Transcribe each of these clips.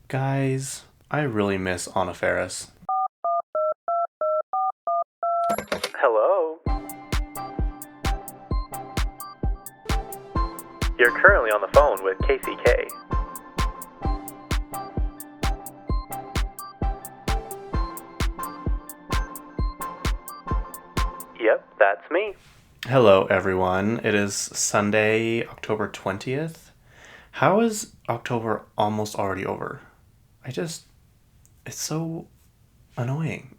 Guys, I really miss Anna Faris. Hello? You're currently on the phone with KCK. Yep, that's me. Hello, everyone. It is Sunday, October 20th. How is October almost already over? It's so annoying.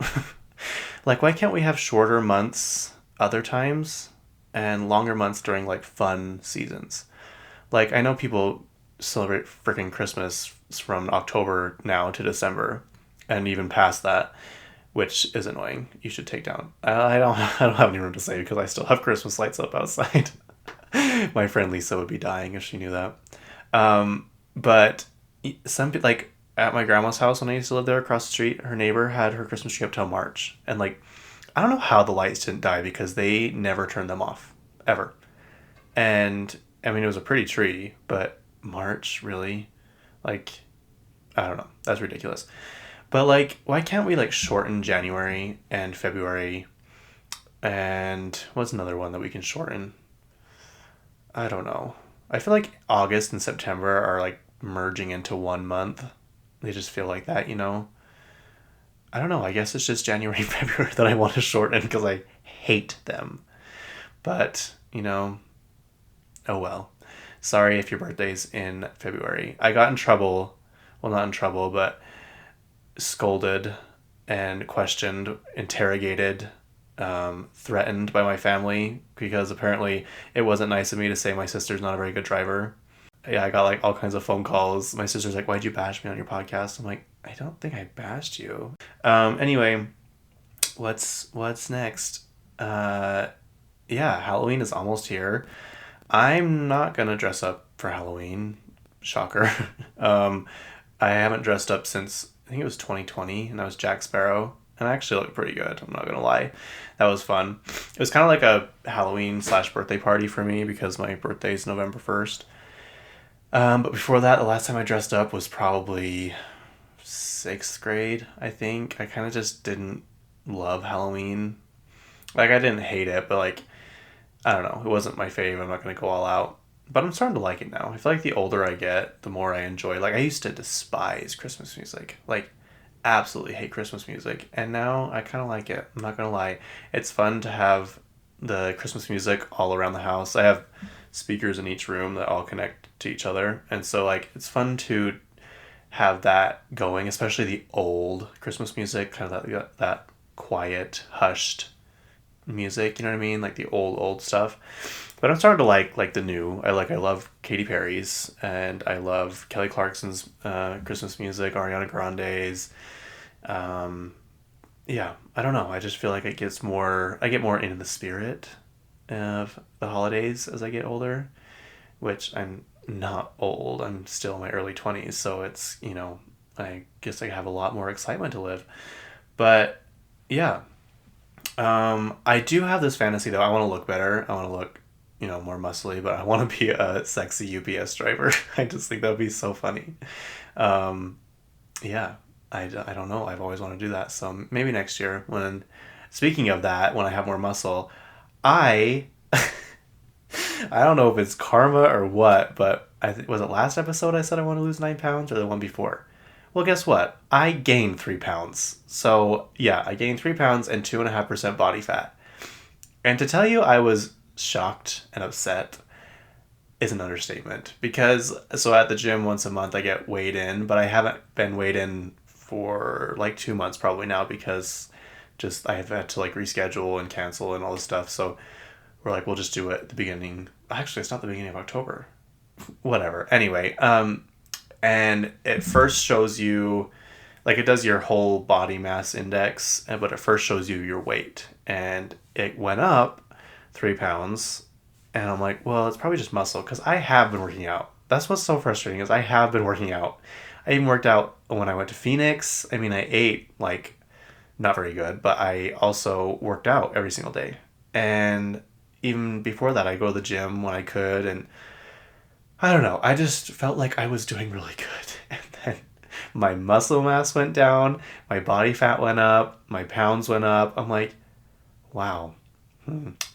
Like, why can't we have shorter months other times and longer months during, like, fun seasons? Like, I know people celebrate freaking Christmas from October now to December and even past that, which is annoying. You should take down. I don't have any room to say because I still have Christmas lights up outside. My friend Lisa would be dying if she knew that. But some people, like, at my grandma's house when I used to live there across the street, her neighbor had her Christmas tree up till March. And, like, I don't know how the lights didn't die because they never turned them off. Ever. And, I mean, it was a pretty tree, but March, really? Like, I don't know. That's ridiculous. But, like, why can't we, like, shorten January and February? And what's another one that we can shorten? I don't know. I feel like August and September are, like, merging into one month. They just feel like that, you know? I don't know. I guess it's just January and February that I want to shorten because I hate them. But, you know, oh well. Sorry if your birthday's in February. I got in trouble. Well, not in trouble, but scolded and questioned, interrogated, threatened by my family because apparently it wasn't nice of me to say my sister's not a very good driver. Yeah, I got like all kinds of phone calls. My sister's like, "Why'd you bash me on your podcast?" I'm like, "I don't think I bashed you." Anyway, what's next? Yeah, Halloween is almost here. I'm not gonna dress up for Halloween. Shocker. I haven't dressed up since I think it was 2020, and I was Jack Sparrow, and I actually looked pretty good. I'm not gonna lie, that was fun. It was kind of like a Halloween / birthday party for me because my birthday is November 1st. But before that, the last time I dressed up was probably 6th grade, I think. I kind of just didn't love Halloween. Like, I didn't hate it, but, like, I don't know. It wasn't my fave. I'm not going to go all out. But I'm starting to like it now. I feel like the older I get, the more I enjoy. Like, I used to despise Christmas music. Like, absolutely hate Christmas music. And now I kind of like it. I'm not going to lie. It's fun to have the Christmas music all around the house. I have speakers in each room that all connect to each other. And so, like, it's fun to have that going, especially the old Christmas music, kind of that quiet, hushed music, you know what I mean? Like the old stuff. But I'm starting to like the new. I love Katy Perry's, and I love Kelly Clarkson's Christmas music, Ariana Grande's. Yeah, I don't know. I just feel like I get more into the spirit of the holidays as I get older, which I'm not old. I'm still in my early 20s, so it's, you know, I guess I have a lot more excitement to live. But yeah, I do have this fantasy though. I want to look better. I want to look, you know, more muscly, but I want to be a sexy UPS driver. I just think that would be so funny. Yeah, I don't know. I've always wanted to do that. So maybe next year speaking of that, when I have more muscle, I don't know if it's karma or what, but was it last episode I said I want to lose 9 pounds or the one before? Well, guess what? I gained 3 pounds. So, yeah, I gained 3 pounds and 2.5% body fat. And to tell you I was shocked and upset is an understatement. Because, so at the gym once a month I get weighed in, but I haven't been weighed in for like 2 months probably now because just I have had to like reschedule and cancel and all this stuff. So we're like, we'll just do it at the beginning. Actually, it's not the beginning of October. Whatever. Anyway, and it first shows you, like, it does your whole body mass index, but it first shows you your weight. And it went up 3 pounds. And I'm like, well, it's probably just muscle because I have been working out. That's what's so frustrating is I have been working out. I even worked out when I went to Phoenix. I mean, I ate, like, not very good, but I also worked out every single day. And even before that, I go to the gym when I could, and I don't know. I just felt like I was doing really good. And then My muscle mass went down. My body fat went up. My pounds went up. I'm like, wow.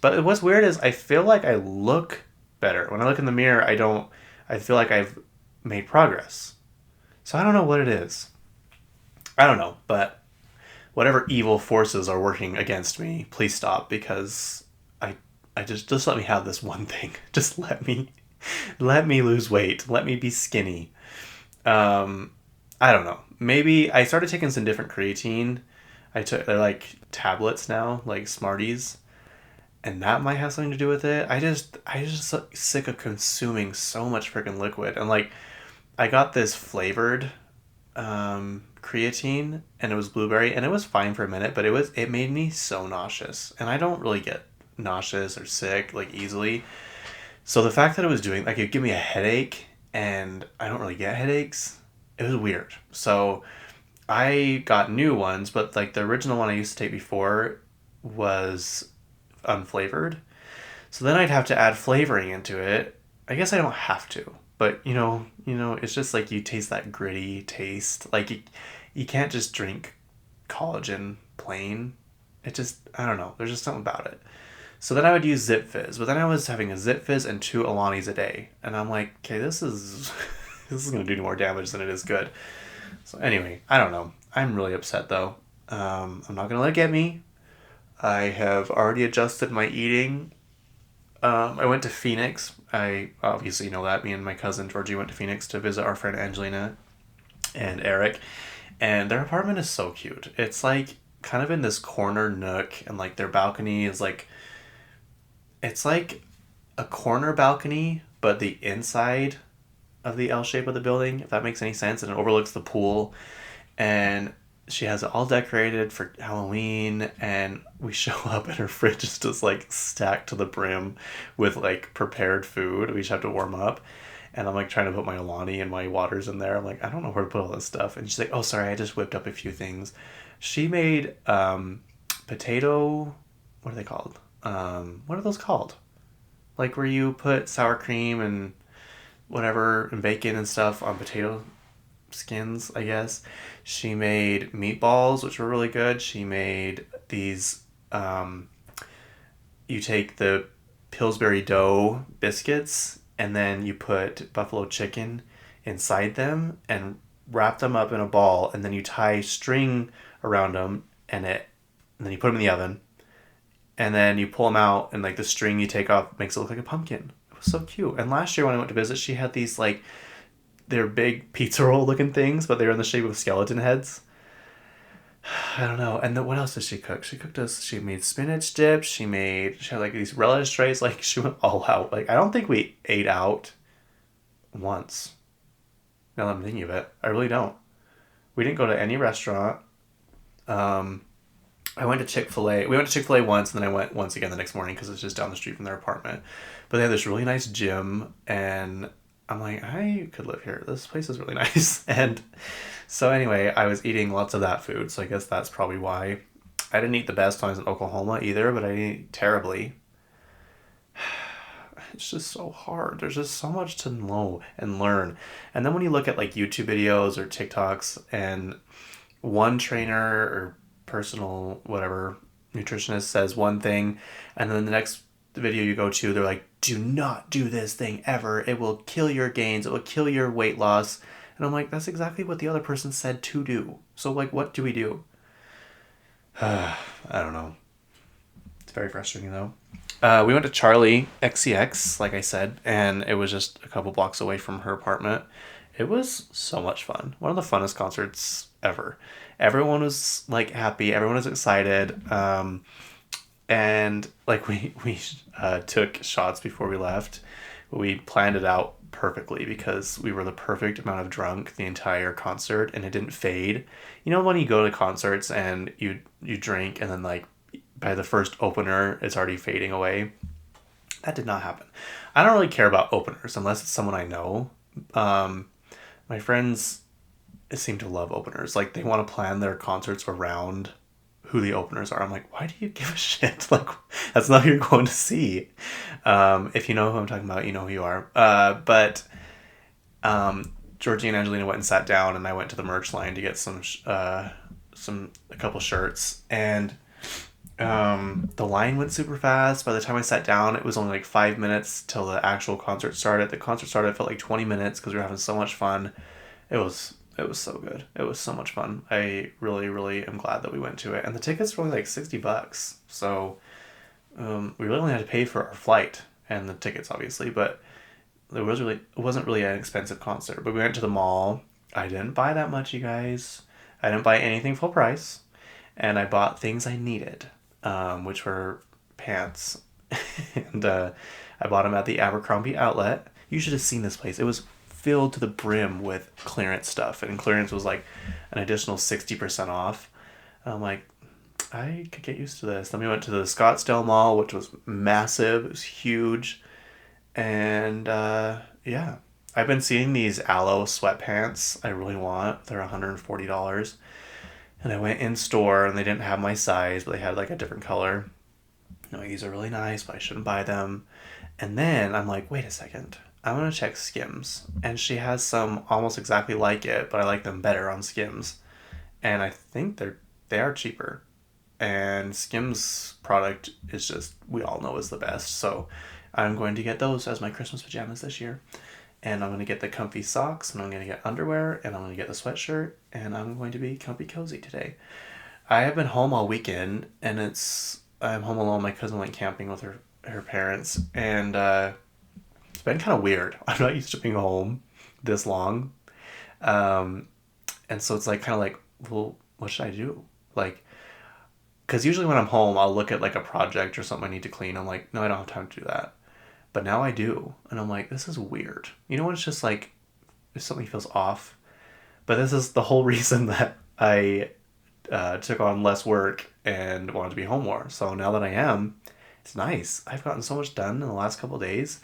But what's weird is I feel like I look better. When I look in the mirror, I feel like I've made progress. So I don't know what it is. I don't know, but whatever evil forces are working against me, please stop, because I just let me have this one thing. Just let me lose weight. Let me be skinny. I don't know. Maybe I started taking some different creatine. They're like tablets now, like Smarties, and that might have something to do with it. I just sick of consuming so much freaking liquid, and like I got this flavored creatine, and it was blueberry, and it was fine for a minute, but it made me so nauseous, and I don't really get nauseous or sick like easily. So the fact that it was doing like it gave me a headache, and I don't really get headaches. It was weird. So I got new ones, but like the original one I used to take before was unflavored. So then I'd have to add flavoring into it. I guess I don't have to, but it's just like you taste that gritty taste. Like you can't just drink collagen plain. I don't know. There's just something about it. So then I would use Zip Fizz, but then I was having a Zip Fizz and 2 Alanis a day, and I'm like, okay, this is this is gonna do more damage than it is good. So anyway, I don't know. I'm really upset though. I'm not gonna let it get me. I have already adjusted my eating. I went to Phoenix. I obviously know that. Me and my cousin Georgie went to Phoenix to visit our friend Angelina and Eric, and their apartment is so cute. It's like kind of in this corner nook, and like their balcony is like it's like a corner balcony, but the inside of the L shape of the building, if that makes any sense, and it overlooks the pool. And she has it all decorated for Halloween, and we show up and her fridge is just like stacked to the brim with like prepared food. We just have to warm up. And I'm like trying to put my Alani and my waters in there. I'm like, I don't know where to put all this stuff. And she's like, oh, sorry, I just whipped up a few things. She made potato, what are they called? What are those called? Like where you put sour cream and whatever and bacon and stuff on potato skins, I guess. She made meatballs, which were really good. She made these you take the Pillsbury dough biscuits, and then you put buffalo chicken inside them and wrap them up in a ball, and then you tie string around them, and then you put them in the oven, and then you pull them out, and like the string you take off makes it look like a pumpkin. It was so cute. And last year when I went to visit, she had these like they're big pizza roll looking things, but they're in the shape of skeleton heads. I don't know. And then what else did she cook? She made spinach dip. She had like these relish trays. Like she went all out. Like I don't think we ate out once. Now that I'm thinking of it, I really don't. We didn't go to any restaurant. I went to Chick-fil-A. We went to Chick-fil-A once, and then I went once again the next morning because it's just down the street from their apartment. But they have this really nice gym, and I'm like, I could live here. This place is really nice. And so anyway, I was eating lots of that food, so I guess that's probably why. I didn't eat the best when I was in Oklahoma either, but I didn't eat terribly. It's just so hard. There's just so much to know and learn. And then when you look at like YouTube videos or TikToks, and one trainer or personal whatever nutritionist says one thing, and then the next video you go to, they're like, do not do this thing ever. It will kill your gains. It will kill your weight loss. And I'm like, that's exactly what the other person said to do. So like, what do we do? I don't know. It's very frustrating though. We went to Charlie XCX, like I said, and it was just a couple blocks away from her apartment. It was so much fun. One of the funnest concerts ever. Everyone was like happy. Everyone was excited. And like we took shots before we left. We planned it out perfectly because we were the perfect amount of drunk the entire concert, and it didn't fade. You know when you go to concerts and you drink, and then like by the first opener it's already fading away? That did not happen. I don't really care about openers unless it's someone I know. My friends seem to love openers. Like they want to plan their concerts around who the openers are. I'm like, why do you give a shit? Like, that's not who you're going to see. If you know who I'm talking about, you know who you are. But Georgie and Angelina went and sat down, and I went to the merch line to get a couple shirts, and the line went super fast. By the time I sat down, it was only like 5 minutes till the actual concert started. The concert started, it felt like 20 minutes because we were having so much fun. It was so good. It was so much fun. I really, really am glad that we went to it. And the tickets were only like $60. So we really only had to pay for our flight and the tickets, obviously, but it wasn't really an expensive concert. But we went to the mall. I didn't buy that much, you guys. I didn't buy anything full price. And I bought things I needed, which were pants. And I bought them at the Abercrombie outlet. You should have seen this place. It was filled to the brim with clearance stuff, and clearance was like an additional 60% off. And I'm like, I could get used to this. Then we went to the Scottsdale Mall, which was massive. It was huge. And yeah, I've been seeing these aloe sweatpants I really want. They're $140. And I went in store and they didn't have my size, but they had like a different color. I'm like, these are really nice, but I shouldn't buy them. And then I'm like, wait a second. I'm going to check SKIMS. And she has some almost exactly like it, but I like them better on SKIMS. And I think they are cheaper. And SKIMS product is just, we all know, is the best. So I'm going to get those as my Christmas pajamas this year. And I'm going to get the comfy socks, and I'm going to get underwear, and I'm going to get the sweatshirt, and I'm going to be comfy cozy today. I have been home all weekend, and I'm home alone. My cousin went camping with her parents, and it's been kind of weird. I'm not used to being home this long. And so it's like kind of like, well, what should I do? Like, because usually when I'm home, I'll look at like a project or something I need to clean. I'm like, no, I don't have time to do that. But now I do. And I'm like, this is weird. You know what? It's just like, if something feels off. But this is the whole reason that I took on less work and wanted to be home more. So now that I am, it's nice. I've gotten so much done in the last couple of days.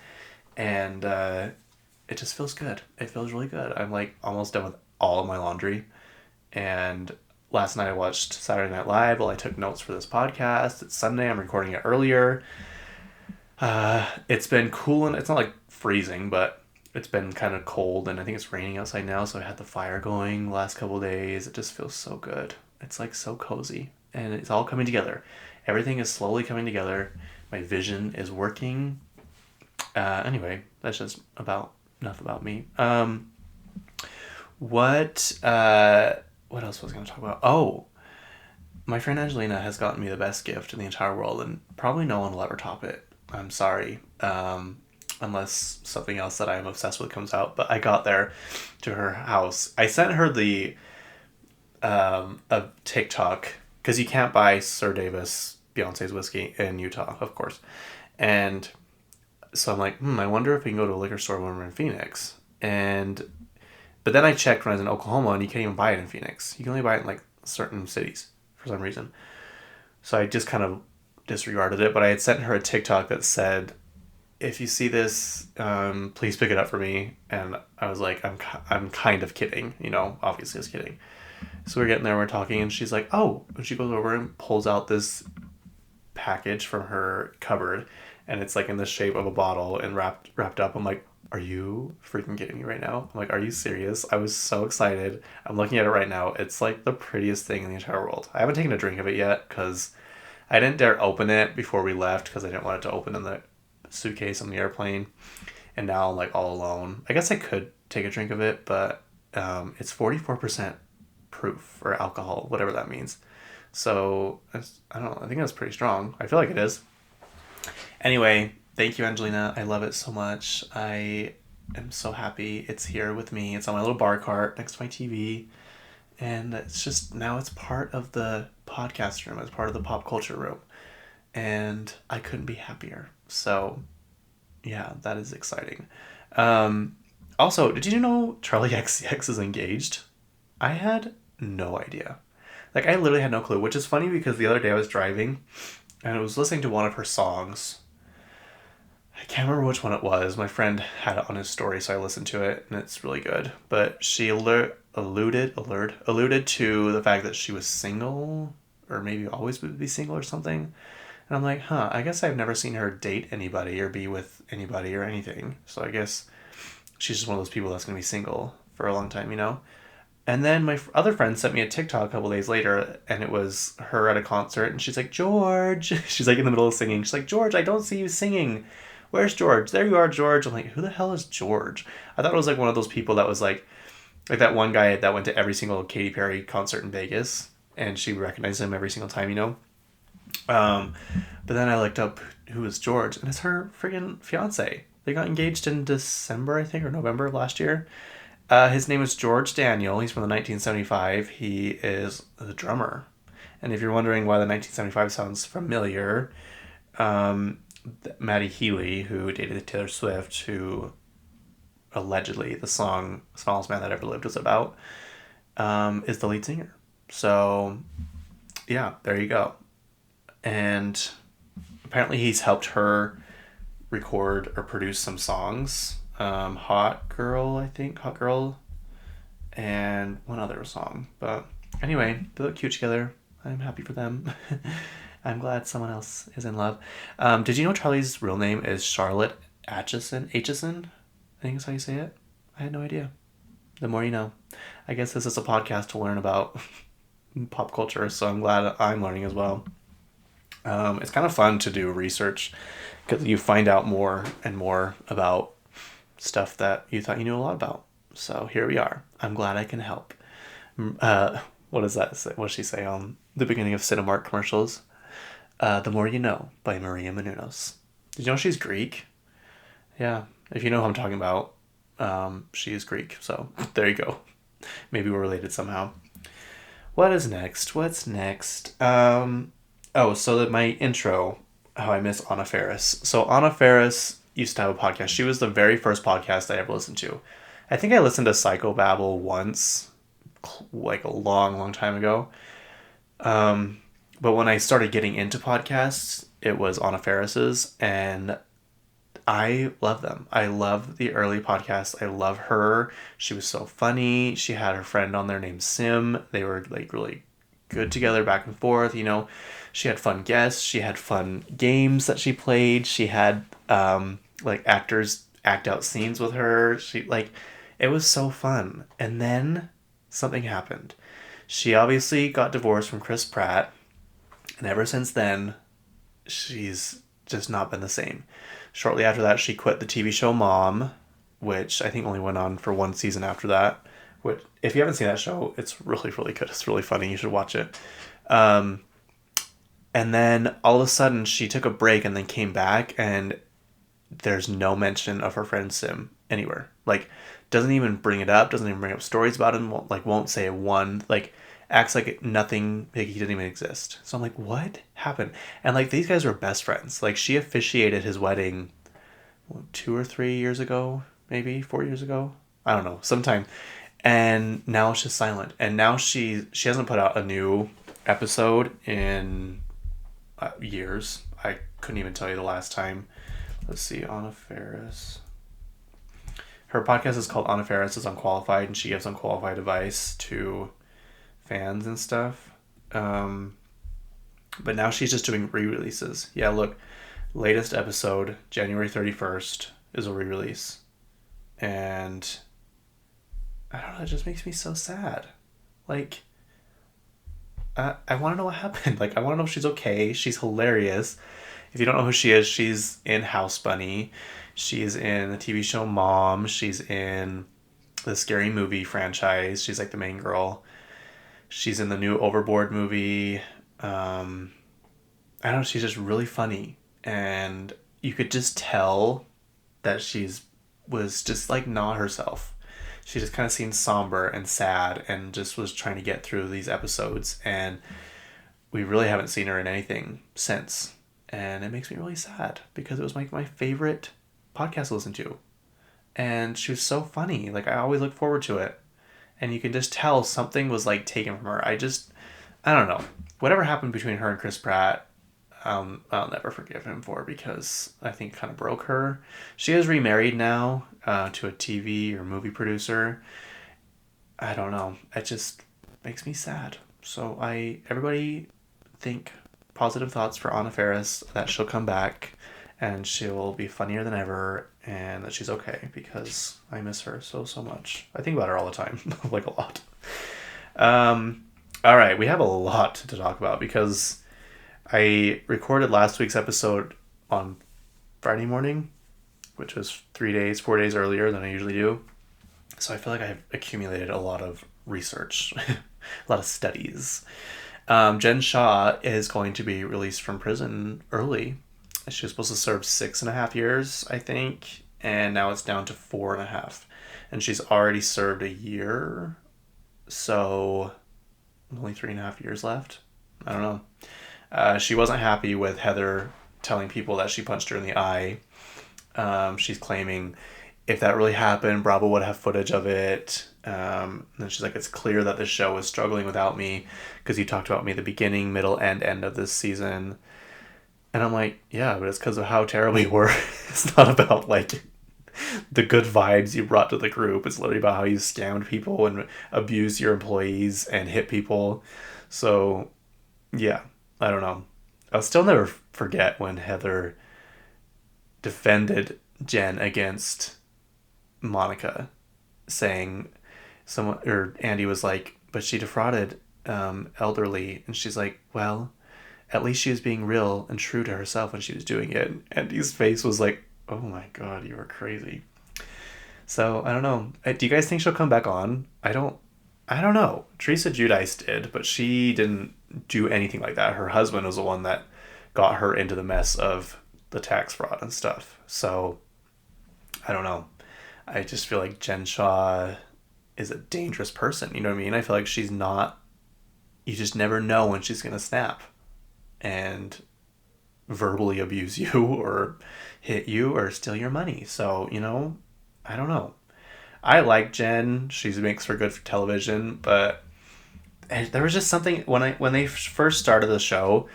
And it just feels good. It feels really good. I'm like almost done with all of my laundry. And last night I watched Saturday Night Live while I took notes for this podcast. It's Sunday. I'm recording it earlier. It's been cool, and it's not like freezing, but it's been kind of cold, and I think it's raining outside now, so I had the fire going the last couple of days. It just feels so good. It's like so cozy, and it's all coming together. Everything is slowly coming together. My vision is working. Anyway, that's just enough about me. What else was I going to talk about? Oh, my friend Angelina has gotten me the best gift in the entire world, and probably no one will ever top it. I'm sorry, unless something else that I am obsessed with comes out. But I got there to her house. I sent her a TikTok, because you can't buy Sir Davis, Beyonce's whiskey, in Utah, of course. And so I'm like, I wonder if we can go to a liquor store when we're in Phoenix. But then I checked when I was in Oklahoma, and you can't even buy it in Phoenix. You can only buy it in like certain cities for some reason. So I just kind of disregarded it, but I had sent her a TikTok that said, if you see this, please pick it up for me. And I was like, I'm kind of kidding, obviously I was kidding. So we're getting there, we're talking, and she's like, oh, and she goes over and pulls out this package from her cupboard, and it's like in the shape of a bottle and wrapped up. I'm like, are you freaking kidding me right now? I'm like, are you serious? I was so excited. I'm looking at it right now. It's like the prettiest thing in the entire world. I haven't taken a drink of it yet because I didn't dare open it before we left because I didn't want it to open in the suitcase on the airplane. And now I'm like all alone. I guess I could take a drink of it, but it's 44% proof or alcohol, whatever that means. So I don't know. I think that's pretty strong. I feel like it is. Anyway, thank you, Angelina. I love it so much. I am so happy it's here with me. It's on my little bar cart next to my TV. And it's just, now it's part of the podcast room. It's part of the pop culture room. And I couldn't be happier. So, yeah, that is exciting. Also, did you know Charlie XCX is engaged? I had no idea. Like, I literally had no clue, which is funny because the other day I was driving and I was listening to one of her songs. I can't remember which one it was. My friend had it on his story, so I listened to it, and it's really good. But she alluded to the fact that she was single, or maybe always would be single or something. And I'm like, I guess I've never seen her date anybody or be with anybody or anything. So I guess she's just one of those people that's going to be single for a long time, you know? And then my other friend sent me a TikTok a couple days later, and it was her at a concert, and she's like, George. She's like in the middle of singing. She's like, George, I don't see you singing. Where's George? There you are, George. I'm like, who the hell is George? I thought it was like one of those people that was like that one guy that went to every single Katy Perry concert in Vegas, and she recognized him every single time, you know? Um, but then I looked up who is George, and it's her friggin' fiance. They got engaged in December, I think, or November of last year. His name is George Daniel. He's from the 1975. He is the drummer. And if you're wondering why the 1975 sounds familiar, Maddie Healy, who dated Taylor Swift, who allegedly the song Smallest Man That Ever Lived was about, is the lead singer. So, yeah, there you go. And apparently he's helped her record or produce some songs. Hot Girl, I think. Hot Girl. And one other song. But anyway, they look cute together. I'm happy for them. I'm glad someone else is in love. Did you know Charlie's real name is Charlotte Atchison? I think is how you say it. I had no idea. The more you know. I guess this is a podcast to learn about pop culture, so I'm glad I'm learning as well. It's kind of fun to do research because you find out more and more about stuff that you thought you knew a lot about. So here we are. I'm glad I can help. What does that say? What does she say on the beginning of Cinemark commercials? The More You Know by Maria Menounos. Did you know she's Greek? Yeah. If you know who I'm talking about, she is Greek. So there you go. Maybe we're related somehow. What is next? What's next? So that my intro, how I miss Anna Faris. So Anna Faris used to have a podcast. She was the very first podcast I ever listened to. I think I listened to Psychobabble once, like a long, long time ago. But when I started getting into podcasts, it was Anna Faris's, and I love them. I love the early podcasts. I love her. She was so funny. She had her friend on there named Sim. They were like really good together back and forth, you know. She had fun guests. She had fun games that she played. She had like actors act out scenes with her. It was so fun. And then something happened. She obviously got divorced from Chris Pratt, and ever since then, she's just not been the same. Shortly after that, she quit the TV show Mom, which I think only went on for one season after that. Which, if you haven't seen that show, it's really, really good. It's really funny. You should watch it. And then all of a sudden, she took a break and then came back, and there's no mention of her friend Sim anywhere. Like, doesn't even bring it up. Doesn't even bring up stories about him. Won't say one. Like, acts like nothing. Like he didn't even exist. So I'm like, what happened? And like these guys were best friends. Like she officiated his wedding 2 or 3 years ago, maybe 4 years ago. I don't know, sometime. And now it's just silent. And now she hasn't put out a new episode in years. I couldn't even tell you the last time. Let's see, Anna Faris. Her podcast is called Anna Faris is Unqualified, and she gives unqualified advice to fans and stuff. But now she's just doing re-releases. Yeah, look, latest episode, January 31st, is a re-release. And I don't know, it just makes me so sad. Like, I want to know what happened. Like, I want to know if she's okay. She's hilarious. If you don't know who she is, she's in House Bunny. She's in the TV show Mom. She's in the Scary Movie franchise. She's like the main girl. She's in the new Overboard movie. I don't know, she's just really funny. And you could just tell that was just like not herself. She just kind of seemed somber and sad and just was trying to get through these episodes. And we really haven't seen her in anything since. And it makes me really sad because it was my favorite podcast to listen to. And she was so funny. Like, I always look forward to it. And you can just tell something was, like, taken from her. I don't know. Whatever happened between her and Chris Pratt, I'll never forgive him for, because I think it kind of broke her. She is remarried now to a TV or movie producer. I don't know. It just makes me sad. So everybody think positive thoughts for Anna Faris, that she'll come back and she'll be funnier than ever, and that she's okay, because I miss her so much. I think about her all the time, like a lot. All right, we have a lot to talk about because I recorded last week's episode on Friday morning, which was 4 days earlier than I usually do. So I feel like I've accumulated a lot of research, a lot of studies. Jen Shah is going to be released from prison early. She was supposed to serve 6.5 years, I think, and now it's down to 4.5. And she's already served a year, so only 3.5 years left. I don't know. She wasn't happy with Heather telling people that she punched her in the eye. She's claiming if that really happened, Bravo would have footage of it. And she's like, it's clear that the show is struggling without me because you talked about me at the beginning, middle, and end of this season. And I'm like, yeah, but it's because of how terrible you were. It's not about, like, the good vibes you brought to the group. It's literally about how you scammed people and abused your employees and hit people. So, yeah, I don't know. I'll still never forget when Heather defended Jen against Monica, saying Andy was like, but she defrauded elderly, and she's like, well, at least she was being real and true to herself when she was doing it. And Andy's face was like, oh my god, you were crazy. So I don't know. Do you guys think she'll come back on? I don't know. Teresa Giudice did, but she didn't do anything like that. Her husband was the one that got her into the mess of the tax fraud and stuff. So I don't know. I just feel like Jen Shah is a dangerous person. You know what I mean? I feel like she's not. You just never know when she's gonna snap and verbally abuse you or hit you or steal your money. So, I don't know. I like Jen. She makes for good television, but there was just something when they first started the show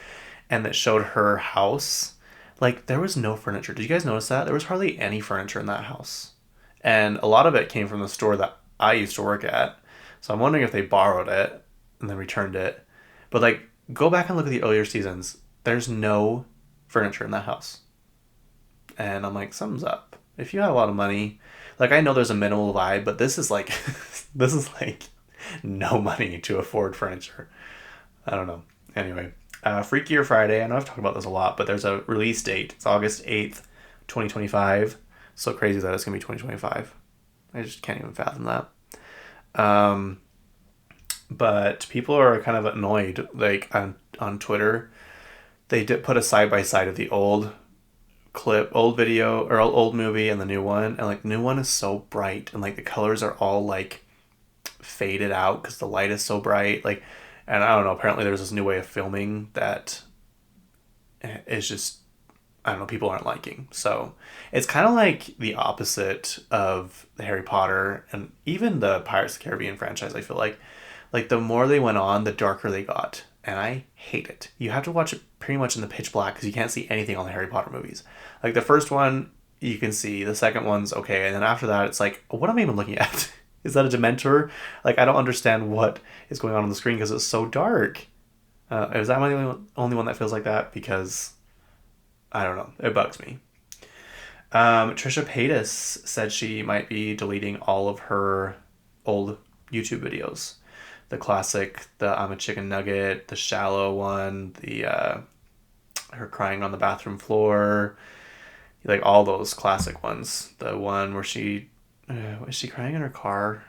and that showed her house, like, there was no furniture. Did you guys notice that? There was hardly any furniture in that house. And a lot of it came from the store that I used to work at. So I'm wondering if they borrowed it and then returned it. But, like, go back and look at the earlier seasons. There's no furniture in that house. And I'm like, something's up. If you had a lot of money, like, I know there's a minimal vibe, but this is like no money to afford furniture. I don't know. Anyway, Freakier Friday. I know I've talked about this a lot, but there's a release date. It's August 8th, 2025. So crazy that it's going to be 2025. I just can't even fathom that. But people are kind of annoyed, like, on Twitter. They did put a side-by-side of the old video, or old movie, and the new one. And, like, the new one is so bright, and, like, the colors are all, like, faded out because the light is so bright. Like, and I don't know, apparently there's this new way of filming that is just, I don't know, people aren't liking. So it's kind of like the opposite of the Harry Potter and even the Pirates of the Caribbean franchise. I feel like the more they went on, the darker they got. And I hate it. You have to watch it pretty much in the pitch black because you can't see anything on the Harry Potter movies. Like, the first one, you can see. The second one's okay. And then after that, it's like, what am I even looking at? Is that a Dementor? Like, I don't understand what is going on the screen because it's so dark. Is that the only one that feels like that? Because, I don't know. It bugs me. Trisha Paytas said she might be deleting all of her old YouTube videos. The classic, the I'm a Chicken Nugget, the Shallow one, the her crying on the bathroom floor, like all those classic ones. The one where she is she crying in her car?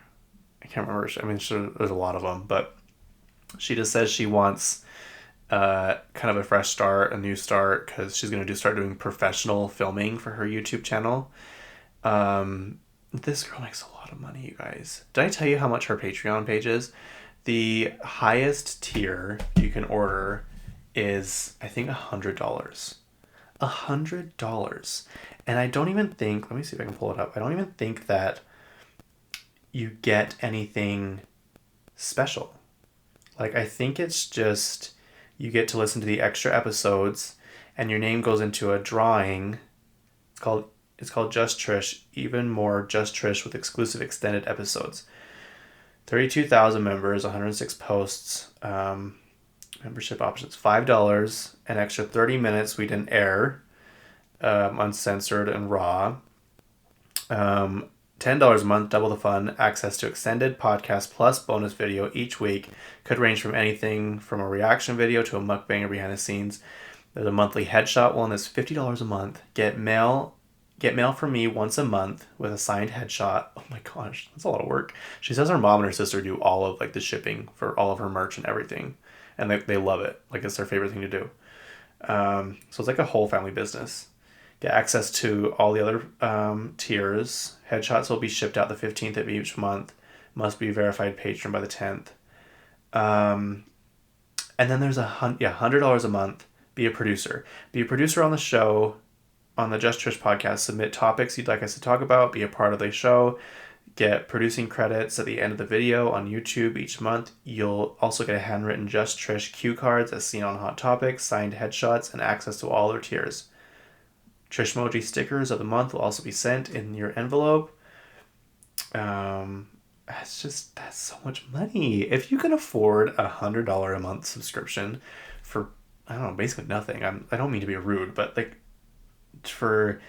I can't remember. I mean, there's a lot of them, but she just says she wants kind of a fresh start, a new start, because she's going to start doing professional filming for her YouTube channel. This girl makes a lot of money, you guys. Did I tell you how much her Patreon page is? The highest tier you can order is, I think, $100. $100. And I don't even think, let me see if I can pull it up. I don't even think that you get anything special. Like, I think it's just you get to listen to the extra episodes and your name goes into a drawing. It's called Just Trish, even more Just Trish with exclusive extended episodes. 32,000 members, 106 posts, membership options, $5, an extra 30 minutes we didn't air, uncensored and raw. $10 a month, double the fun, access to extended podcast plus bonus video each week. Could range from anything from a reaction video to a mukbanger behind the scenes. There's a monthly headshot one that's $50 a month. Get mail from me once a month with a signed headshot. Oh my gosh, that's a lot of work. She says her mom and her sister do all of like the shipping for all of her merch and everything. And they love it. Like it's their favorite thing to do. So it's like a whole family business. Get access to all the other tiers. Headshots will be shipped out the 15th of each month. Must be verified patron by the 10th. And then there's $100 a month. Be a producer. Be a producer on the show, on the Just Trish podcast. Submit topics you'd like us to talk about. Be a part of the show. Get producing credits at the end of the video on YouTube each month. You'll also get a handwritten Just Trish cue cards as seen on Hot Topics, signed headshots, and access to all their tiers. Trishmoji stickers of the month will also be sent in your envelope. That's so much money. If you can afford $100 a month subscription for, I don't know, basically nothing. I don't mean to be rude, but like for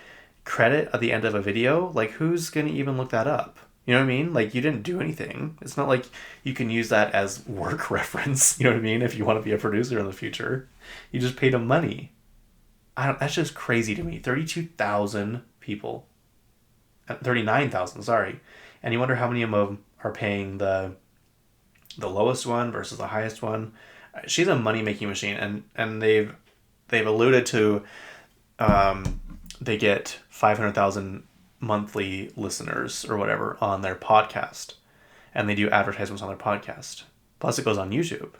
credit at the end of a video, like who's gonna even look that up? You know what I mean? Like you didn't do anything. It's not like you can use that as work reference. You know what I mean? If you want to be a producer in the future, you just paid them money. That's just crazy to me. 32,000 people. 39,000, sorry. And you wonder how many of them are paying the lowest one versus the highest one. She's a money-making machine, and they've alluded to they get 500,000 monthly listeners or whatever on their podcast. And they do advertisements on their podcast. Plus it goes on YouTube.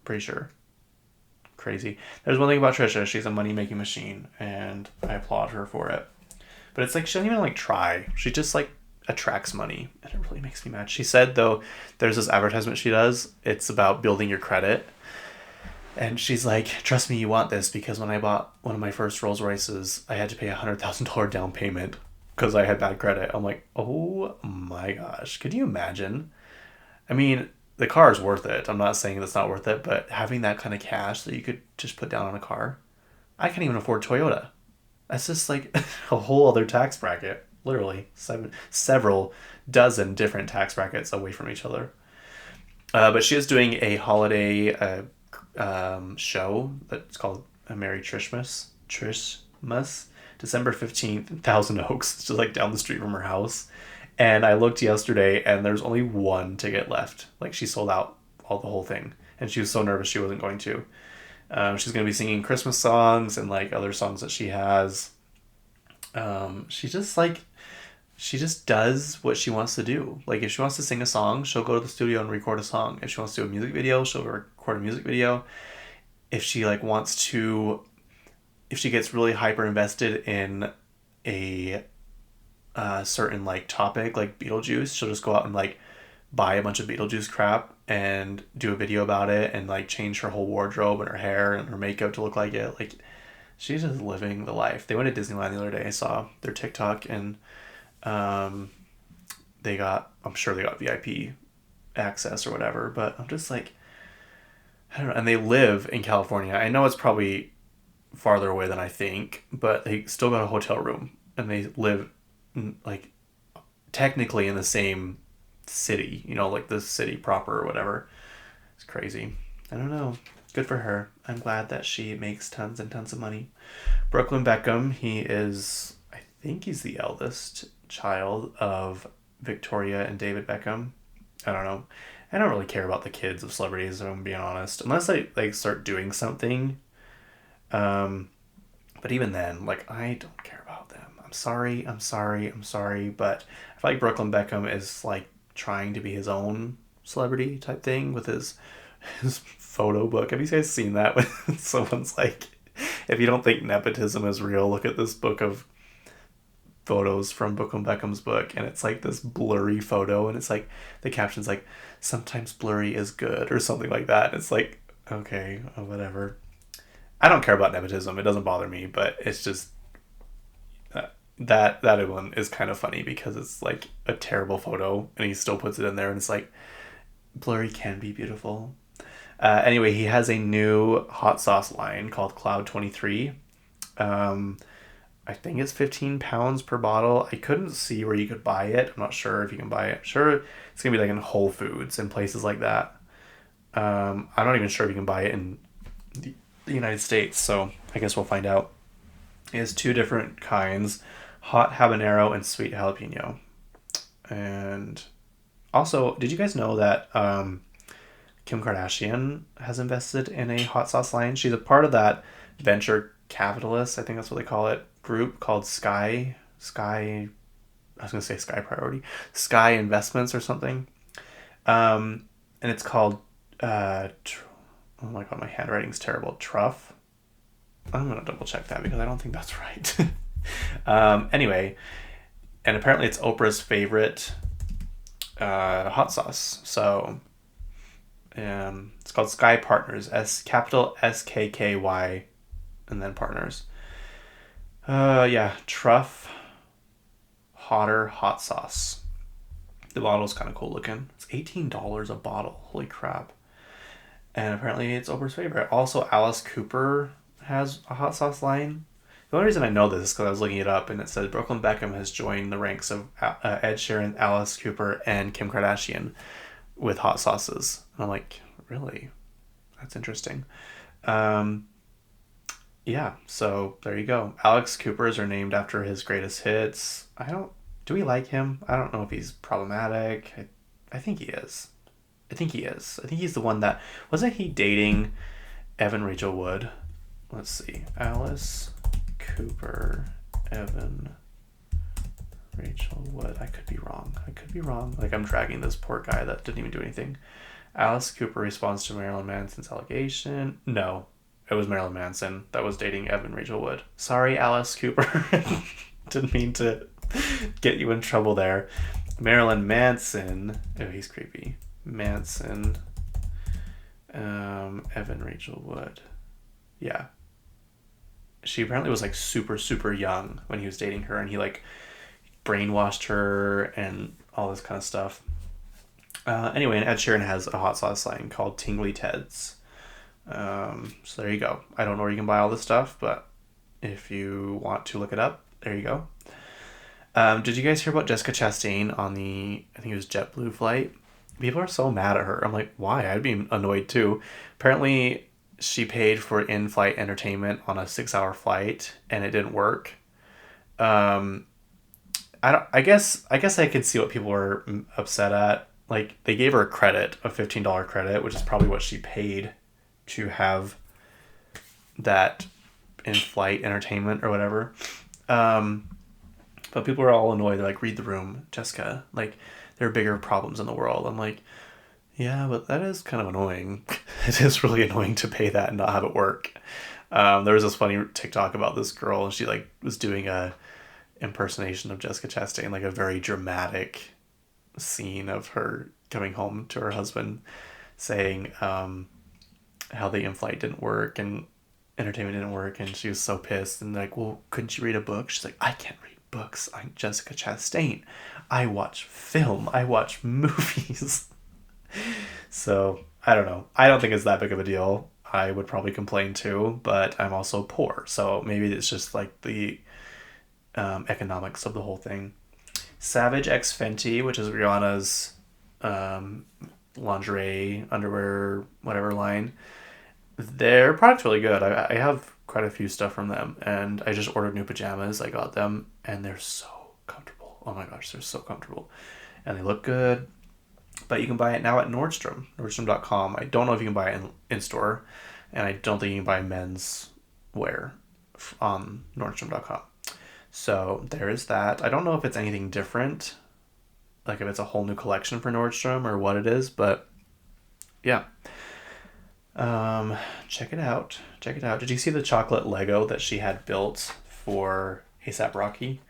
Pretty sure. Crazy. There's one thing about Trisha. She's a money-making machine, and I applaud her for it. But it's like she doesn't even like try. She just like attracts money, and it really makes me mad. She said though, there's this advertisement she does. It's about building your credit, and she's like, "Trust me, you want this because when I bought one of my first Rolls Royces, I had to pay $100,000 down payment because I had bad credit." I'm like, oh my gosh, could you imagine? I mean, the car is worth it. I'm not saying that's not worth it, but having that kind of cash that you could just put down on a car, I can't even afford Toyota. That's just like a whole other tax bracket. Literally several dozen different tax brackets away from each other. But she is doing a holiday show that's called A Merry Trishmas, December 15th, in Thousand Oaks. It's just like down the street from her house. And I looked yesterday, and there's only one ticket left. Like, she sold out the whole thing. And she was so nervous she wasn't going to. She's going to be singing Christmas songs and, like, other songs that she has. She just does what she wants to do. Like, if she wants to sing a song, she'll go to the studio and record a song. If she wants to do a music video, she'll record a music video. If she, like, if she gets really hyper invested in a certain like topic like Beetlejuice, she'll just go out and like buy a bunch of Beetlejuice crap and do a video about it and like change her whole wardrobe and her hair and her makeup to look like it. Like, she's just living the life. They went to Disneyland the other day. I saw their TikTok, and I'm sure they got VIP access or whatever, but I'm just like, I don't know. And they live in California. I know it's probably farther away than I think, but they still got a hotel room, and they live like technically in the same city, you know, like the city proper or whatever. It's crazy. I don't know. Good for her. I'm glad that she makes tons and tons of money. Brooklyn Beckham, I think he's the eldest child of Victoria and David Beckham. I don't know. I don't really care about the kids of celebrities, if I'm being honest, unless I like start doing something. But even then, like, I don't care about them. I'm sorry, but I feel like Brooklyn Beckham is like trying to be his own celebrity type thing with his photo book. Have you guys seen that when someone's like, if you don't think nepotism is real, look at this book of photos from Brooklyn Beckham's book, and it's like this blurry photo, and it's like the caption's like, sometimes blurry is good or something like that. It's like, okay, whatever. I don't care about nepotism. It doesn't bother me, but it's just that one is kind of funny because it's like a terrible photo and he still puts it in there, and it's like, blurry can be beautiful. Anyway, he has a new hot sauce line called Cloud 23. I I think it's 15 pounds per bottle. I couldn't see where you could buy it. I'm not sure if you can buy it. Sure, it's gonna be like in Whole Foods and places like that. I'm not even sure if you can buy it in the United States, so I guess we'll find out. It has two different kinds, hot habanero and sweet jalapeno. And also, did you guys know that Kim Kardashian has invested in a hot sauce line? She's a part of that venture capitalist, I think that's what they call it, group called Sky, I was going to say Sky Priority, Sky Investments or something. And it's called, oh my God, my handwriting's terrible. Truff. I'm going to double check that because I don't think that's right. Anyway, and apparently it's Oprah's favorite hot sauce. So it's called Sky Partners, capital SKKY, and then Partners. Yeah, Truff Hotter Hot Sauce. The bottle's kind of cool looking. It's $18 a bottle. Holy crap. And apparently it's Oprah's favorite. Also, Alice Cooper has a hot sauce line. The only reason I know this is because I was looking it up and it said Brooklyn Beckham has joined the ranks of Ed Sheeran, Alice Cooper, and Kim Kardashian with hot sauces. And I'm like, really? That's interesting. Yeah, so there you go. Alex Cooper's are named after his greatest hits. Do we like him? I don't know if he's problematic. I think he is. I think he's the one that, wasn't he dating Evan Rachel Wood? Let's see. Alice Cooper, Evan Rachel Wood. I could be wrong. Like, I'm dragging this poor guy that didn't even do anything. Alice Cooper responds to Marilyn Manson's allegation. No, it was Marilyn Manson that was dating Evan Rachel Wood. Sorry, Alice Cooper. Didn't mean to get you in trouble there. Marilyn Manson. Oh, he's creepy. Manson. Evan Rachel Wood. Yeah. She apparently was like super, super young when he was dating her, and he like brainwashed her and all this kind of stuff. Anyway, and Ed Sheeran has a hot sauce line called Tingly Ted's. So there you go. I don't know where you can buy all this stuff, but if you want to look it up, there you go. Did you guys hear about Jessica Chastain on I think it was JetBlue flight? People are so mad at her. I'm like, why? I'd be annoyed too. Apparently, she paid for in-flight entertainment on a 6-hour flight, and it didn't work. I guess I could see what people were upset at. Like, they gave her a credit, a $15 credit, which is probably what she paid to have that in-flight entertainment or whatever. But people are all annoyed. They're like, read the room, Jessica. Like, there are bigger problems in the world. I'm like, yeah, but that is kind of annoying. It is really annoying to pay that and not have it work. There was this funny TikTok about this girl, and she like was doing a impersonation of Jessica Chastain, like a very dramatic scene of her coming home to her husband, saying how the in-flight didn't work and entertainment didn't work, and she was so pissed. And like, well, couldn't you read a book? She's like, I can't read books. I'm Jessica Chastain. I watch film. I watch movies. So I don't know. I don't think it's that big of a deal. I would probably complain too, but I'm also poor, so maybe it's just like the economics of the whole thing. Savage X Fenty, which is Rihanna's lingerie, underwear, whatever line. Their product's really good. I have quite a few stuff from them, and I just ordered new pajamas. I got them, and they're so comfortable. Oh my gosh, they're so comfortable, and they look good. But you can buy it now at Nordstrom, Nordstrom.com. I don't know if you can buy it in store, and I don't think you can buy men's wear on Nordstrom.com. So there is that. I don't know if it's anything different, like if it's a whole new collection for Nordstrom or what it is, but yeah. Check it out. Did you see the chocolate Lego that she had built for A$AP Rocky?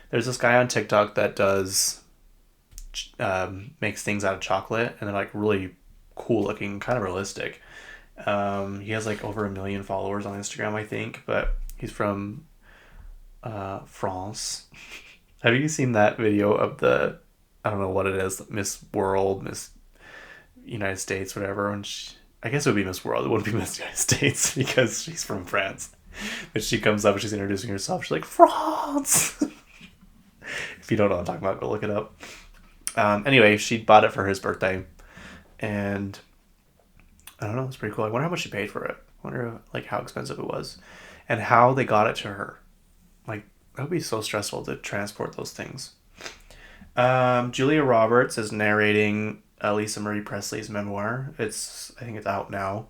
There's this guy on TikTok that does makes things out of chocolate, and they're like really cool looking, kind of realistic. He has like over 1 million followers on Instagram, I think, but he's from France. Have you seen that video of I don't know what it is, Miss World, Miss United States, whatever, and I guess it would be Miss World, it wouldn't be Miss United States because she's from France. But she comes up and she's introducing herself. She's like, France! If you don't know what I'm talking about, go look it up. Anyway, she bought it for his birthday. And I don't know, it's pretty cool. I wonder how much she paid for it. I wonder like how expensive it was. And how they got it to her. Like, that would be so stressful to transport those things. Julia Roberts is narrating Lisa Marie Presley's memoir. I think it's out now.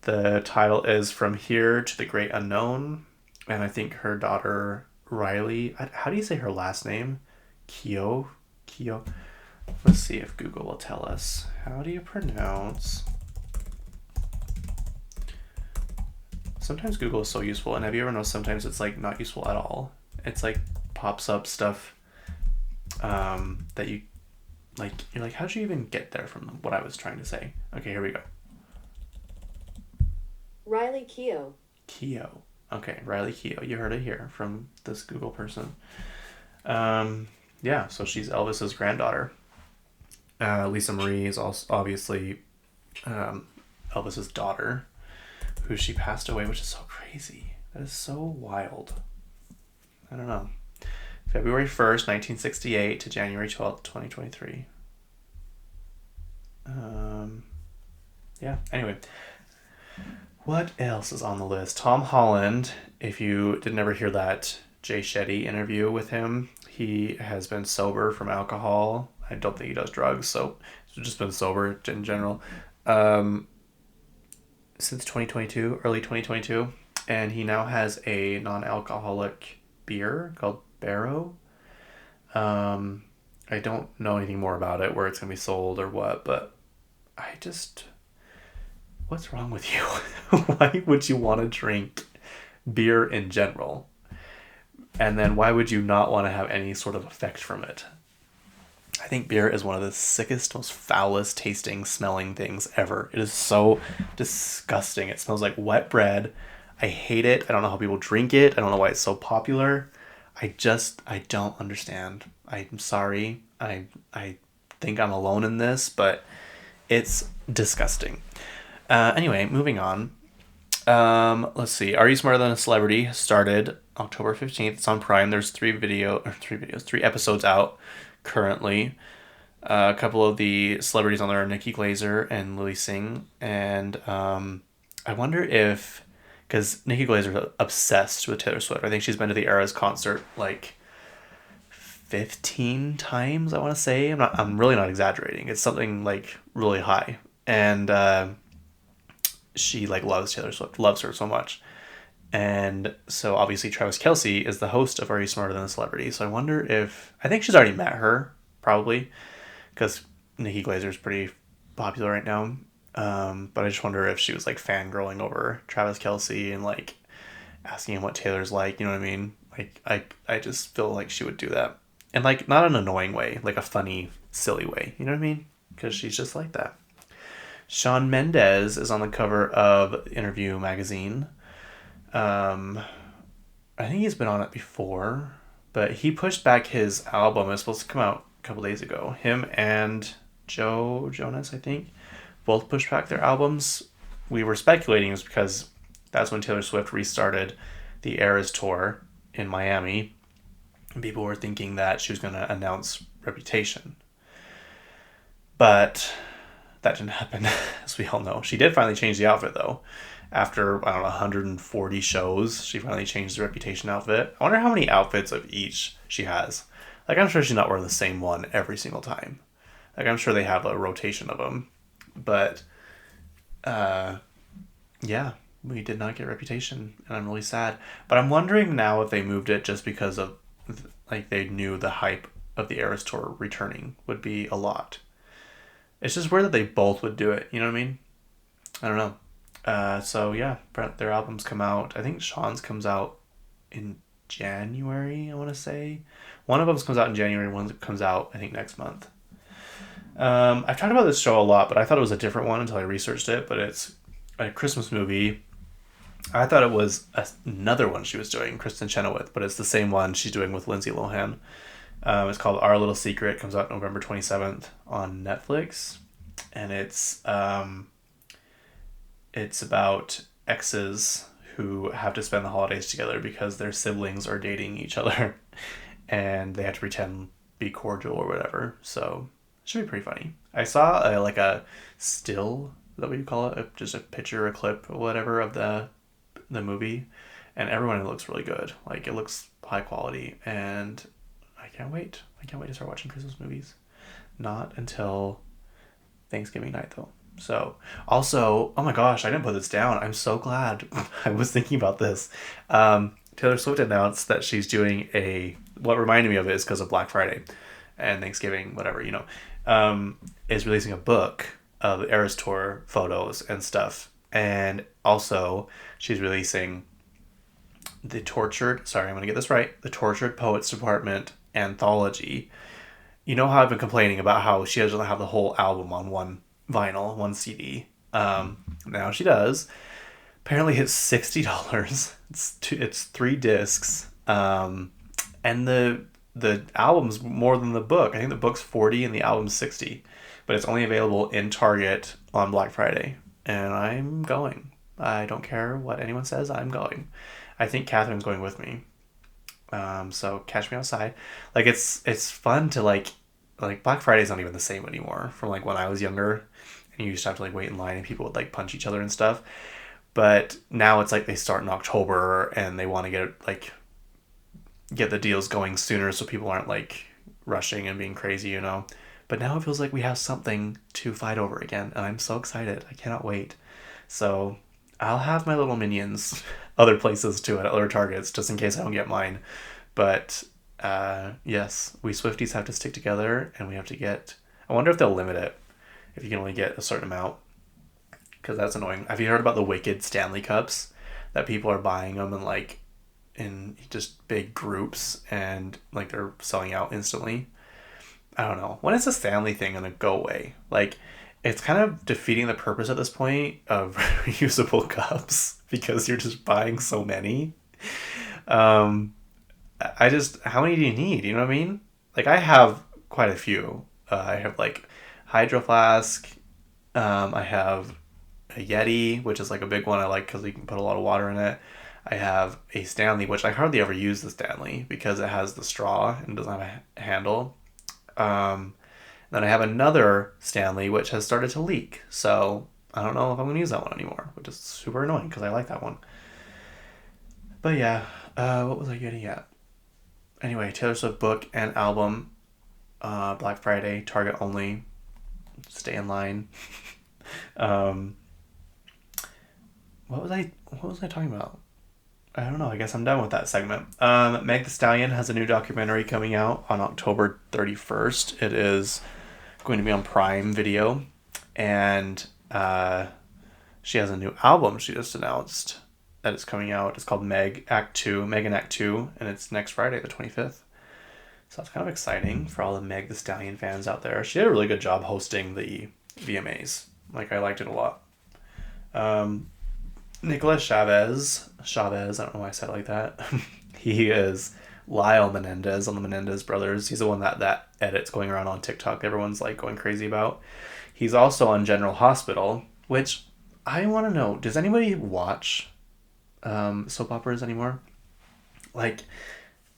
The title is From Here to the Great Unknown. And I think her daughter, Riley, how do you say her last name? Kyo? Let's see if Google will tell us. How do you pronounce? Sometimes Google is so useful. And have you ever noticed sometimes it's like not useful at all? It's like pops up stuff that you're like, how'd you even get there from what I was trying to say? Okay, here we go. Riley Keough. Okay, Riley Keough. You heard it here from this Google person. Yeah, so she's Elvis's granddaughter. Lisa Marie is also obviously Elvis's daughter, who she passed away, which is so crazy. That is so wild. I don't know. February 1st, 1968 to January 12th, 2023. Yeah, anyway. What else is on the list? Tom Holland, if you did never hear that Jay Shetty interview with him, he has been sober from alcohol. I don't think he does drugs, so he's just been sober in general. Since 2022, early 2022. And he now has a non-alcoholic beer called Barrow. I don't know anything more about it, where it's going to be sold or what, but what's wrong with you? Why would you want to drink beer in general? And then why would you not want to have any sort of effect from it? I think beer is one of the sickest, most foulest tasting, smelling things ever. It is so disgusting. It smells like wet bread. I hate it. I don't know how people drink it. I don't know why it's so popular. I don't understand. I'm sorry. I think I'm alone in this, but it's disgusting. Anyway, moving on. Let's see. Are You Smarter Than a Celebrity started October 15th. It's on Prime. There's three episodes out currently. A couple of the celebrities on there are Nikki Glaser and Lily Singh. And I wonder if, because Nikki Glaser is obsessed with Taylor Swift. I think she's been to the Eras concert like 15 times, I want to say. I'm really not exaggerating. It's something like really high. And she like loves Taylor Swift, loves her so much. And so obviously Travis Kelce is the host of Are You Smarter Than a Celebrity? So I wonder if, I think she's already met her, probably, because Nikki Glaser is pretty popular right now. But I just wonder if she was like fangirling over Travis Kelce and like asking him what Taylor's like, you know what I mean? Like, I just feel like she would do that. And like, not an annoying way, like a funny, silly way, you know what I mean? Because she's just like that. Shawn Mendes is on the cover of Interview magazine. I think he's been on it before, but he pushed back his album. It was supposed to come out a couple days ago. Him and Joe Jonas, I think, both pushed back their albums. We were speculating it was because that's when Taylor Swift restarted the Eras tour in Miami. And people were thinking that she was going to announce Reputation. But that didn't happen, as we all know. She did finally change the outfit, though. After, I don't know, 140 shows, she finally changed the Reputation outfit. I wonder how many outfits of each she has. Like, I'm sure she's not wearing the same one every single time. Like, I'm sure they have a rotation of them. But, yeah, we did not get Reputation, and I'm really sad. But I'm wondering now if they moved it just because of, like, they knew the hype of the Eras Tour returning would be a lot. It's just weird that they both would do it, you know what I mean? I don't know. So yeah, their albums come out. I think Sean's comes out in January, I want to say. One of them comes out in January, one comes out, I think, next month. I've talked about this show a lot, but I thought it was a different one until I researched it, but it's a Christmas movie. I thought it was another one she was doing, Kristen Chenoweth, but it's the same one she's doing with Lindsay Lohan. It's called Our Little Secret. It comes out November 27th on Netflix. And it's about exes who have to spend the holidays together because their siblings are dating each other and they have to pretend be cordial or whatever. So it should be pretty funny. I saw a still, is that what you call it? Just a picture, a clip, or whatever of the movie, and everyone, it looks really good. Like, it looks high quality, and I can't wait. I can't wait to start watching Christmas movies. Not until Thanksgiving night, though. So, also, oh my gosh, I didn't put this down. I'm so glad. I was thinking about this. Taylor Swift announced that she's doing what reminded me of it is because of Black Friday and Thanksgiving, whatever, is releasing a book of Eras Tour photos and stuff. And also, she's releasing the Tortured Poets Department anthology. You know how I've been complaining about how she doesn't have the whole album on one vinyl, one CD. Now she does. Apparently it's $60. It's 3 discs. And the album's more than the book. I think the book's $40 and the album's $60. But it's only available in Target on Black Friday. And I'm going. I don't care what anyone says, I'm going. I think Catherine's going with me. So catch me outside. Like, it's fun to like Black Friday's not even the same anymore from like when I was younger, and you used to have to like wait in line and people would like punch each other and stuff. But now it's like they start in October and they want to get the deals going sooner so people aren't like rushing and being crazy, But now it feels like we have something to fight over again, and I'm so excited. I cannot wait. So I'll have my little minions other places too, at other Targets, just in case I don't get mine. But yes, we Swifties have to stick together, and we have to get... I wonder if they'll limit it, if you can only get a certain amount, because that's annoying. Have you heard about the Wicked Stanley Cups? That people are buying them in just big groups, and like they're selling out instantly. I don't know. When is the Stanley thing gonna go away? Like, it's kind of defeating the purpose at this point of reusable cups because you're just buying so many. How many do you need? You know what I mean? Like, I have quite a few. I have like Hydro Flask. I have a Yeti, which is like a big one I like because you can put a lot of water in it. I have a Stanley, which I hardly ever use the Stanley because it has the straw and doesn't have a handle. Then I have another Stanley, which has started to leak. So I don't know if I'm going to use that one anymore, which is super annoying because I like that one. But yeah, what was I getting at? Anyway, Taylor Swift book and album, Black Friday, Target only. Stay in line. What was I talking about? I don't know. I guess I'm done with that segment. Meg Thee Stallion has a new documentary coming out on October 31st. It is going to be on Prime Video. And she has a new album she just announced that is coming out. It's called Megan Act 2, and it's next Friday, the 25th. So that's kind of exciting for all the Meg Thee Stallion fans out there. She did a really good job hosting the VMAs. Like, I liked it a lot. Nicholas Chavez, I don't know why I said it like that. He is Lyle Menendez on the Menendez Brothers. He's the one that edit's going around on TikTok. Everyone's like going crazy about. He's also on General Hospital, which I want to know, does anybody watch soap operas anymore? Like,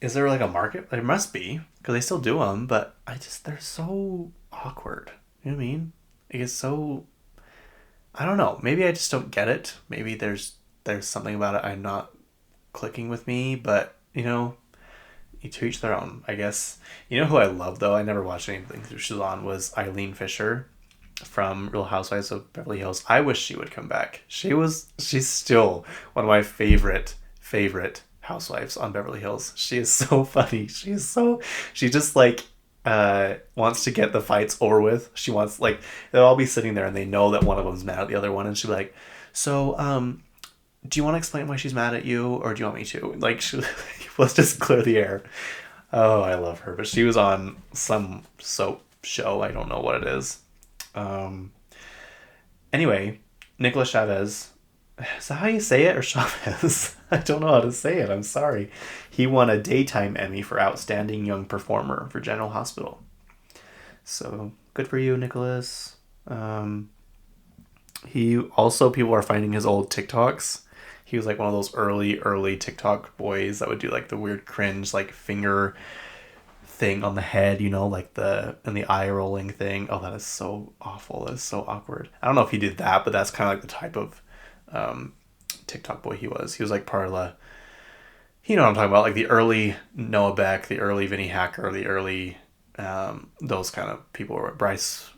is there like a market? There must be, because they still do them, but they're so awkward. You know what I mean? Like, it's so... I don't know. Maybe I just don't get it. Maybe there's something about it I'm not clicking with me, but, to each their own, I guess. You know who I love, though? I never watched anything she was on, was Eileen Fisher from Real Housewives of Beverly Hills. I wish she would come back. She's still one of my favorite housewives on Beverly Hills. She is so funny. She just like... wants to get the fights over with. She wants, like, they'll all be sitting there and they know that one of them's mad at the other one, and she'll be like, so, do you want to explain why she's mad at you, or do you want me to? Like, let's just clear the air. Oh, I love her. But she was on some soap show. I don't know what it is. Anyway, Nicholas Chavez. Is that how you say it, or Chavez? I don't know how to say it. I'm sorry. He won a Daytime Emmy for Outstanding Young Performer for General Hospital. So, good for you, Nicholas. He also, people are finding his old TikToks. He was like one of those early TikTok boys that would do like the weird cringe like finger thing on the head, you know, like the eye rolling thing. Oh, that is so awful. That is so awkward. I don't know if he did that, but that's kind of like the type of TikTok boy he was. He was like part of the, you know what I'm talking about, like the early Noah Beck, the early Vinny Hacker, the early those kind of people were Bryce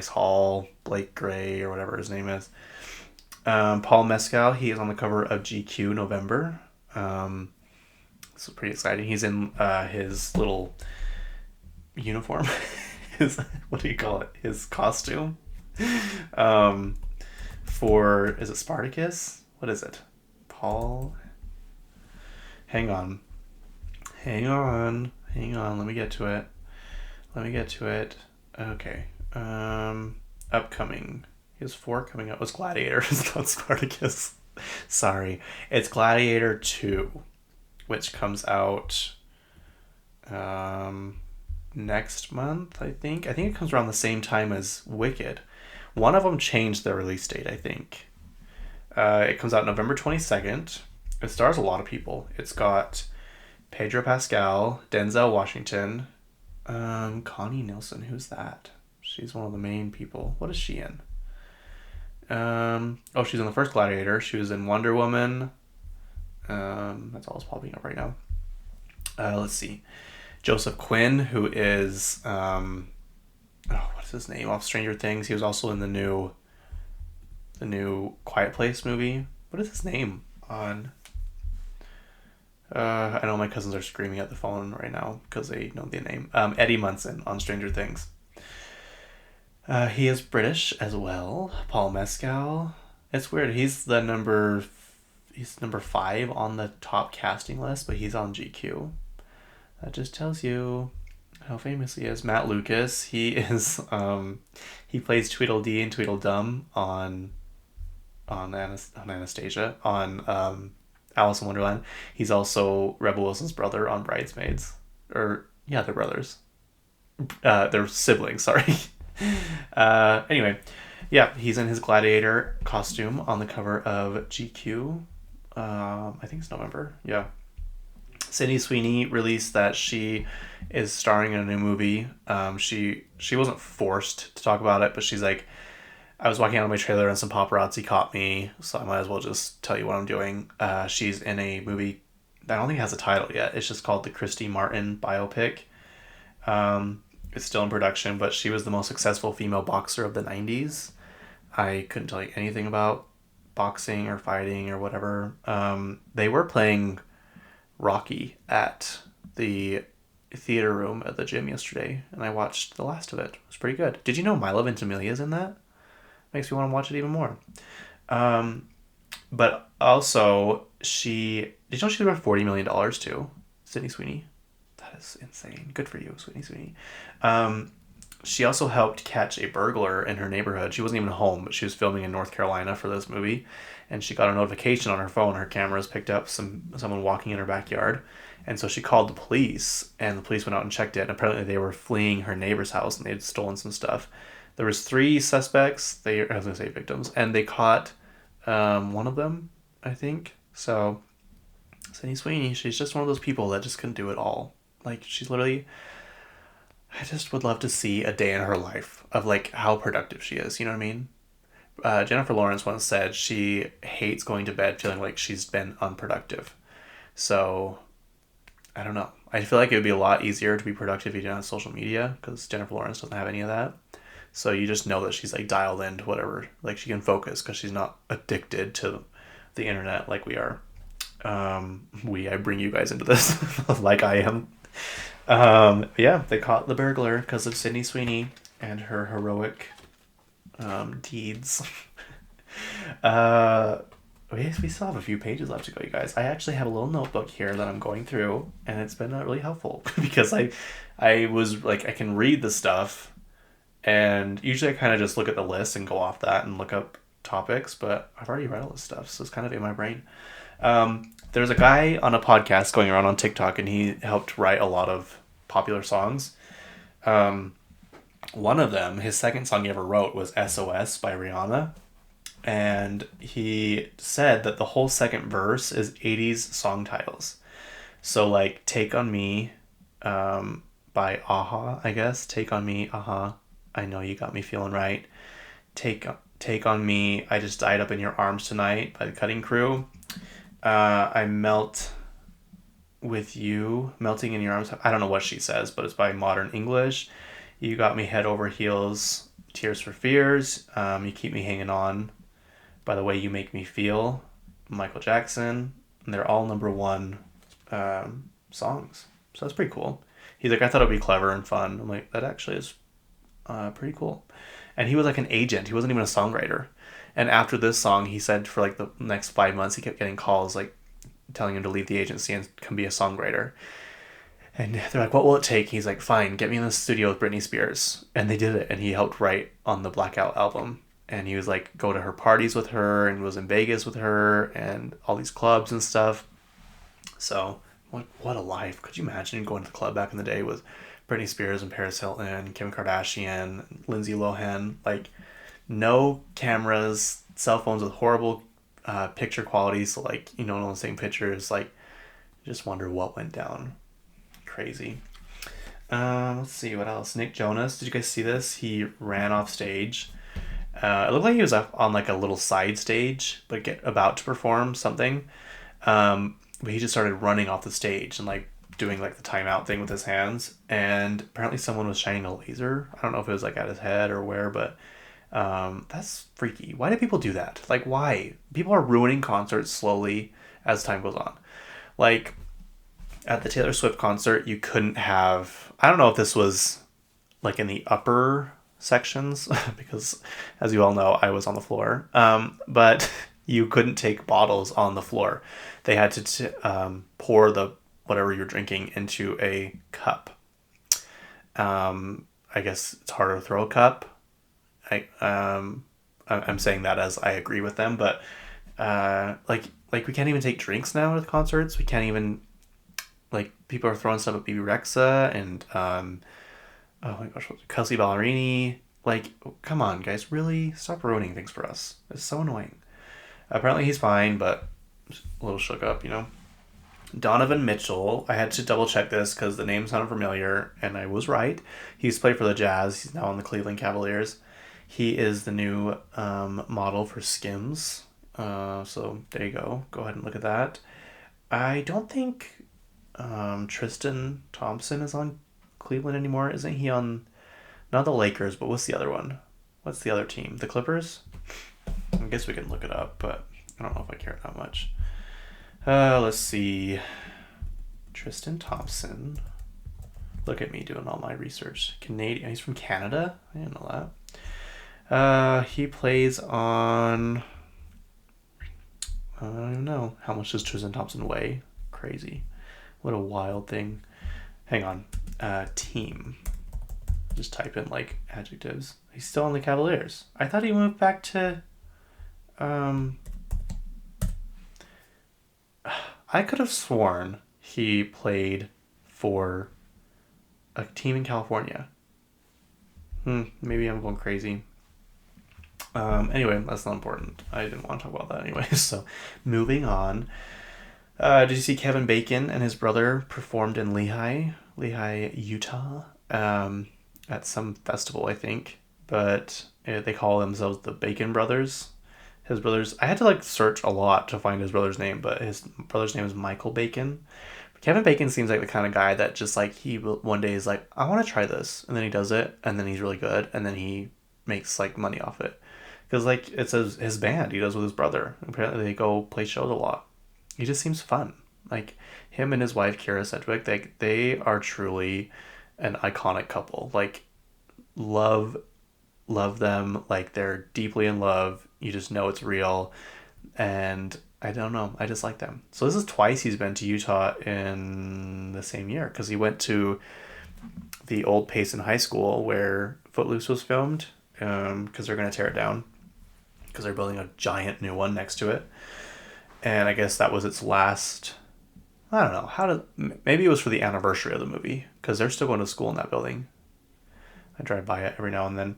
Hall, Blake Gray, or whatever his name is. Paul Mescal, he is on the cover of GQ November. This is pretty exciting. He's in his little uniform. His, what do you call it? His costume. For, is it Spartacus? What is it? Paul? Hang on. Let me get to it. Okay. Upcoming. He has 4 coming up. It was Gladiator. It's not Spartacus. Sorry. It's Gladiator 2, which comes out next month, I think. I think it comes around the same time as Wicked. One of them changed their release date, I think. It comes out November 22nd. It stars a lot of people. It's got Pedro Pascal, Denzel Washington, Connie Nielsen. Who's that? She's one of the main people. What is she in? She's in the first Gladiator. She was in Wonder Woman. That's all that's popping up right now. Let's see. Joseph Quinn, who is what's his name? Off Stranger Things. He was also in the new Quiet Place movie. What is his name on? I know my cousins are screaming at the phone right now because they know the name. Eddie Munson on Stranger Things. He is British as well. Paul Mescal. It's weird. He's number 5 on the top casting list, but he's on GQ. That just tells you how famous he is. Matt Lucas. He is he plays Tweedledee and Tweedledum on Anastasia on Alice in Wonderland. He's also Rebel Wilson's brother on Bridesmaids. They're brothers. They're siblings. Sorry. Anyway, yeah, he's in his Gladiator costume on the cover of GQ. I think it's November. Yeah. Sydney Sweeney released that she is starring in a new movie. She wasn't forced to talk about it, but she's like, I was walking out of my trailer and some paparazzi caught me, so I might as well just tell you what I'm doing. She's in a movie that I don't think it has a title yet. It's just called the Christy Martin biopic. It's still in production, but she was the most successful female boxer of the 90s. I couldn't tell you anything about boxing or fighting or whatever. They were playing Rocky at the theater room at the gym yesterday, and I watched the last of it. It was pretty good. Did you know Milo Ventimiglia's in that? Makes me want to watch it even more. But also, did you know she's worth $40 million too? Sydney Sweeney. That is insane. Good for you, Sweeney. She also helped catch a burglar in her neighborhood. She wasn't even home, but she was filming in North Carolina for this movie, and she got a notification on her phone. Her cameras picked up someone walking in her backyard, and so she called the police, and the police went out and checked it, and apparently they were fleeing her neighbor's house, and they had stolen some stuff. There was 3 suspects. I was going to say victims, and they caught one of them, I think. So, Sydney Sweeney, she's just one of those people that just couldn't do it all. Like, she's literally... I just would love to see a day in her life of, like, how productive she is. You know what I mean? Jennifer Lawrence once said she hates going to bed feeling like she's been unproductive. So, I don't know. I feel like it would be a lot easier to be productive if you didn't have social media, because Jennifer Lawrence doesn't have any of that. So you just know that she's, like, dialed into whatever. Like, she can focus because she's not addicted to the internet like we are. I bring you guys into this like I am. Yeah, they caught the burglar because of Sydney Sweeney and her heroic deeds. We still have a few pages left to go, you guys. I actually have a little notebook here that I'm going through, and it's been really helpful because I was like, I can read the stuff, and usually I kind of just look at the list and go off that and look up topics, but I've already read all this stuff, so it's kind of in my brain. There's a guy on a podcast going around on TikTok, and he helped write a lot of popular songs. One of them, his second song he ever wrote was SOS by Rihanna. and he said that the whole second verse is 80s song titles. So like Take on Me, by Aha, I guess. Take on Me, Aha. I know you got me feeling right. Take on Me, I Just Died Up in Your Arms Tonight by the Cutting Crew. I Melt with You, Melting in Your Arms. I don't know what she says, but it's by Modern English. You Got Me Head Over Heels, Tears for Fears. You Keep Me Hanging On, by The Way You Make Me Feel, Michael Jackson. And they're all number one songs. So that's pretty cool. He's like, I thought it'd be clever and fun. I'm like, that actually is pretty cool. And he was like an agent. He wasn't even a songwriter. And after this song, he said for like the next 5 months, he kept getting calls like telling him to leave the agency and come be a songwriter. And they're like, what will it take? He's like, fine, get me in the studio with Britney Spears. And they did it. And he helped write on the Blackout album. And he was like, go to her parties with her and was in Vegas with her and all these clubs and stuff. So what a life. Could you imagine going to the club back in the day with Britney Spears and Paris Hilton, Kim Kardashian, Lindsay Lohan? Like, no cameras, cell phones with horrible picture quality. So like, you know, all the same pictures. Like, just wonder what went down. Crazy. Let's see what else. Nick Jonas, did you guys see this? He ran off stage. It looked like he was up on like a little side stage, but about to perform something. But he just started running off the stage and like doing like the timeout thing with his hands. And apparently someone was shining a laser. I don't know if it was like at his head or where, but that's freaky. Why do people do that? Like, why? People are ruining concerts slowly as time goes on. Like, at the Taylor Swift concert, you couldn't have... I don't know if this was like in the upper sections, because as you all know, I was on the floor. But you couldn't take bottles on the floor. They had to pour the whatever you're drinking into a cup. I guess it's harder to throw a cup. I'm saying that as I agree with them, but like we can't even take drinks now at concerts. We can't even, like, people are throwing stuff at BB Rexa and oh my gosh, Kelsey Ballerini. Like, come on, guys, really stop ruining things for us. It's so annoying. Apparently he's fine, but a little shook up, you know. Donovan Mitchell, I had to double check this because the name sounded familiar, and I was right. He's played for the Jazz. He's now on the Cleveland Cavaliers. He is the new model for Skims. So there you go. Go ahead and look at that. I don't think Tristan Thompson is on Cleveland anymore. Isn't he on, not the Lakers, but what's the other one? What's the other team? The Clippers? I guess we can look it up, but I don't know if I care that much. Let's see. Tristan Thompson. Look at me doing all my research. Canadian. He's from Canada? I didn't know that. He plays on... I don't even know. How much does Tristan Thompson weigh? Crazy. What a wild thing. Hang on. Team. Just type in, like, adjectives. He's still on the Cavaliers. I thought he moved back to... I could have sworn he played for a team in California. Maybe I'm going crazy. Anyway, that's not important. I didn't want to talk about that anyway. So, moving on. Did you see Kevin Bacon and his brother performed in Lehi, Utah, at some festival, I think. But they call themselves the Bacon Brothers. His brother's... I had to, like, search a lot to find his brother's name, but his brother's name is Michael Bacon. But Kevin Bacon seems like the kind of guy that just, like, he one day is like, I want to try this. And then he does it, and then he's really good, and then he makes, like, money off it. Because, like, it's his band he does with his brother. Apparently they go play shows a lot. He just seems fun. Like, him and his wife, Kira Sedgwick, they are truly an iconic couple. Like, love them. Like, they're deeply in love. You just know it's real. And I don't know. I just like them. So this is twice he's been to Utah in the same year. Because he went to the old Payson High School where Footloose was filmed. Because they're going to tear it down. Because they're building a giant new one next to it. And I guess that was its last... I don't know. Maybe it was for the anniversary of the movie. Because they're still going to school in that building. I drive by it every now and then.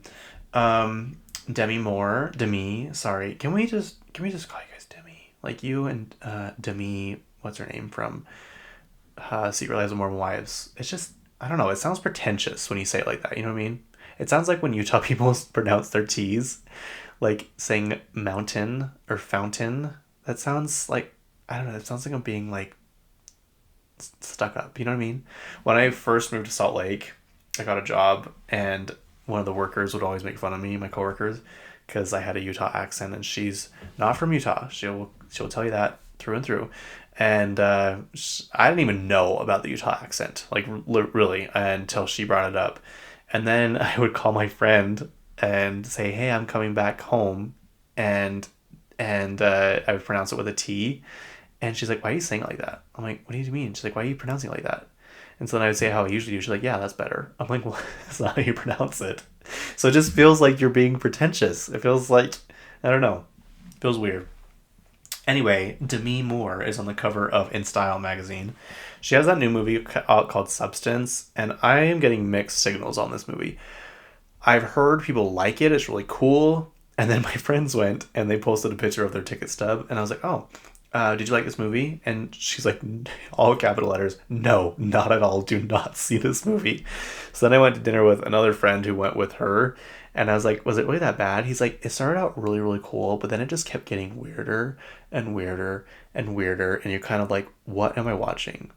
Demi Moore, Demi, sorry. Can we just call you guys Demi? Like you and Demi, what's her name from Secret Lives of Mormon Wives? It's just, I don't know, it sounds pretentious when you say it like that, you know what I mean? It sounds like when Utah people pronounce their T's, like saying mountain or fountain. That sounds like, I don't know, it sounds like I'm being like stuck up, you know what I mean? When I first moved to Salt Lake, I got a job and one of the workers would always make fun of me, my coworkers, because I had a Utah accent and she's not from Utah. She'll tell you that through and through. And I didn't even know about the Utah accent, like really, until she brought it up. And then I would call my friend and say, "Hey, I'm coming back home," and I would pronounce it with a T. And she's like, "Why are you saying it like that?" I'm like, "What do you mean?" She's like, "Why are you pronouncing it like that?" And so then I would say how I usually do. She's like, "Yeah, that's better." I'm like, "Well, that's not how you pronounce it." So it just feels like you're being pretentious. It feels like, I don't know. It feels weird. Anyway, Demi Moore is on the cover of In Style magazine. She has that new movie out called Substance, and I am getting mixed signals on this movie. I've heard people like it. It's really cool. And then my friends went and they posted a picture of their ticket stub. And I was like, "Oh, did you like this movie?" And she's like, all capital letters, "No, not at all. Do not see this movie." So then I went to dinner with another friend who went with her. And I was like, "Was it really that bad?" He's like, "It started out really, really cool, but then it just kept getting weirder and weirder and weirder. And you're kind of like, what am I watching?"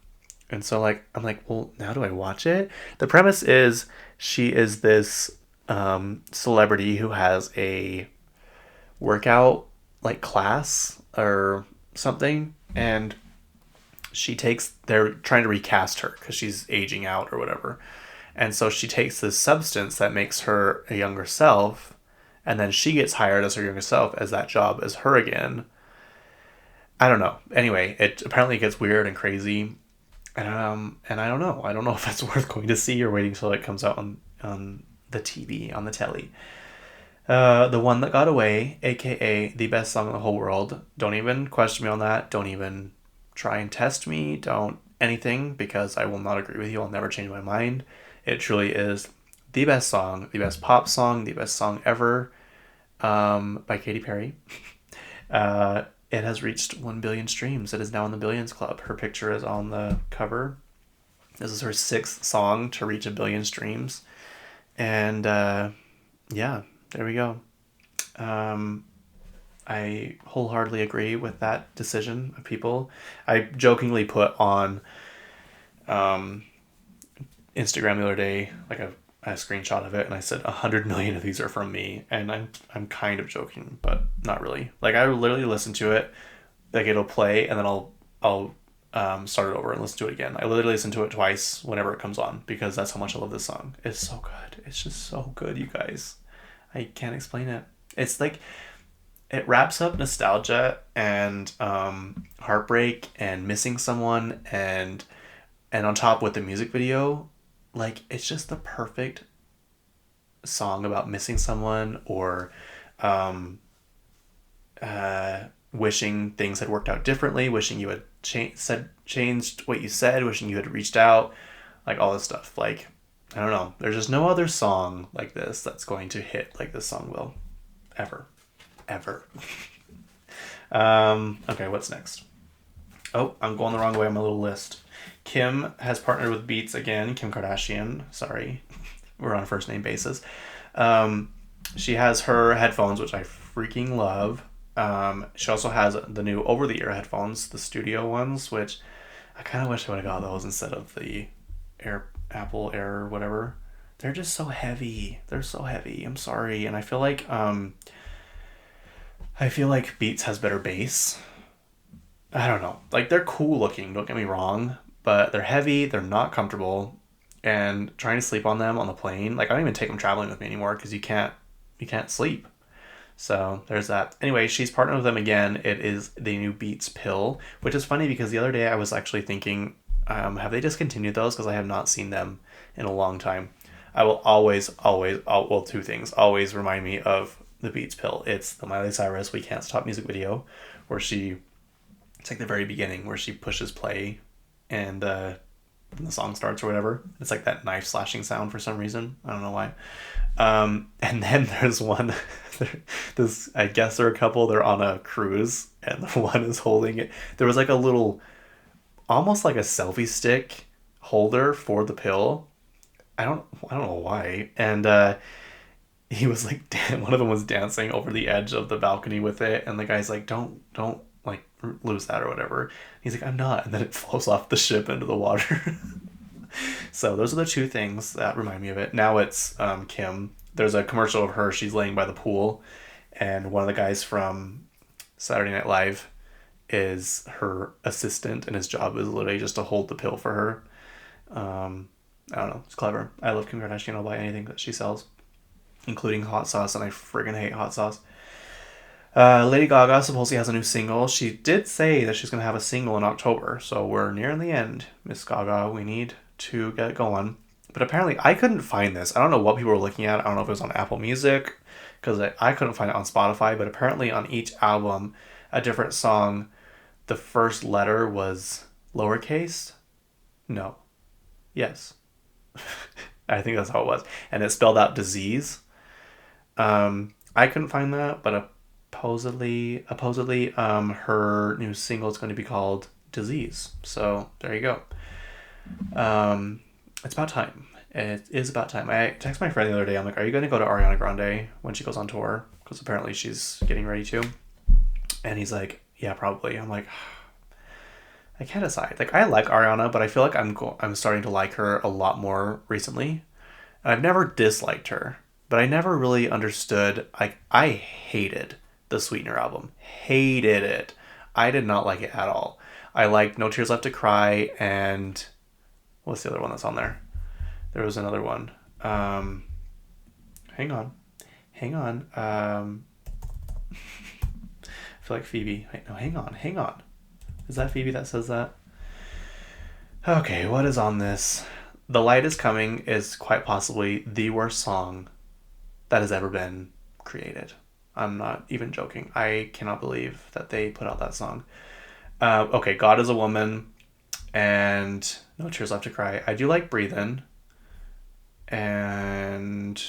And so like, I'm like, "Well, now do I watch it?" The premise is she is this celebrity who has a workout like class or something, and they're trying to recast her because she's aging out or whatever, and so she takes this substance that makes her a younger self, and then she gets hired as her younger self as that job as her again. I don't know. Anyway, it apparently gets weird and crazy, and I don't know if it's worth going to see or waiting till it comes out on the TV, on the telly. The One That Got Away, aka the best song in the whole world. Don't even question me on that. Don't even try and test me. Don't anything, because I will not agree with you. I'll never change my mind. It truly is the best song, the best pop song, the best song ever, by Katy Perry. It has reached 1 billion streams. It is now in the Bllions Club. Her picture is on the cover. This is her sixth song to reach 1 billion streams. And yeah, there we go. I wholeheartedly agree with that decision of people. I jokingly put on Instagram the other day like a screenshot of it, and I said 100 million of these are from me, and I'm kind of joking, but not really. Like I literally listen to it, like it'll play, and then I'll start it over and listen to it again. I literally listen to it twice whenever it comes on because that's how much I love this song. It's so good. It's just so good, you guys. I can't explain it. It's like it wraps up nostalgia and heartbreak and missing someone, and on top with the music video, like it's just the perfect song about missing someone or wishing things had worked out differently, wishing you had changed what you said, wishing you had reached out, like all this stuff. Like I don't know. There's just no other song like this that's going to hit like this song will, ever. Okay, what's next? Oh, I'm going the wrong way on my little list. Kim has partnered with Beats again. Kim Kardashian. Sorry, we're on a first name basis. She has her headphones, which I freaking love. She also has the new over-the-ear headphones, the studio ones, which I kind of wish I would have got those instead of the Apple Air or whatever. They're just so heavy. They're so heavy. I'm sorry, and I feel like Beats has better bass. I don't know. Like they're cool looking, don't get me wrong, but they're heavy, they're not comfortable, and trying to sleep on them on the plane, like I don't even take them traveling with me anymore because you can't sleep. So there's that. Anyway, she's partnered with them again. It is the new Beats pill, which is funny because the other day I was actually thinking, have they discontinued those? Because I have not seen them in a long time. I will always, well, two things. Always remind me of the Beats pill. It's the Miley Cyrus We Can't Stop music video where it's like the very beginning where she pushes play and when the song starts or whatever. It's like that knife slashing sound for some reason. I don't know why. And then there's one, this, I guess they're a couple, they're on a cruise, and the one is holding it. There was like a little, almost like a selfie stick holder for the pill. I don't know why. And he was like, one of them was dancing over the edge of the balcony with it, and the guy's like, don't like lose that or whatever. He's like, I'm not. And then it flows off the ship into the water. So those are the two things that remind me of it. Now it's Kim. There's a commercial of her. She's laying by the pool, and one of the guys from Saturday Night Live is her assistant, and his job is literally just to hold the pill for her. I don't know. It's clever. I love Kim Kardashian. I'll buy anything that she sells, including hot sauce, and I friggin' hate hot sauce. Lady Gaga supposedly has a new single. She did say that she's going to have a single in October, so we're nearing the end. Miss Gaga, we need to get going. But apparently I couldn't find this. I don't know what people were looking at. I don't know if it was on Apple Music, because I couldn't find it on Spotify, but apparently on each album, a different song, the first letter was lowercase. No. Yes. I think that's how it was. And it spelled out disease. I couldn't find that, but supposedly her new single is going to be called Disease. So there you go. It's about time. It is about time. I texted my friend the other day. I'm like, are you going to go to Ariana Grande when she goes on tour? Because apparently she's getting ready to. And he's like, yeah, probably. I'm like, I can't decide. Like, I like Ariana, but I feel like I'm starting to like her a lot more recently. And I've never disliked her, but I never really understood. Like, I hated the Sweetener album. Hated it. I did not like it at all. I liked No Tears Left to Cry, and what's the other one that's on there? There was another one. Hang on. I feel like Phoebe. Wait, no, hang on. Is that Phoebe that says that? Okay, what is on this? The Light Is Coming is quite possibly the worst song that has ever been created. I'm not even joking. I cannot believe that they put out that song. Okay, God Is a Woman and No Tears Left to Cry. I do like Breathin'. And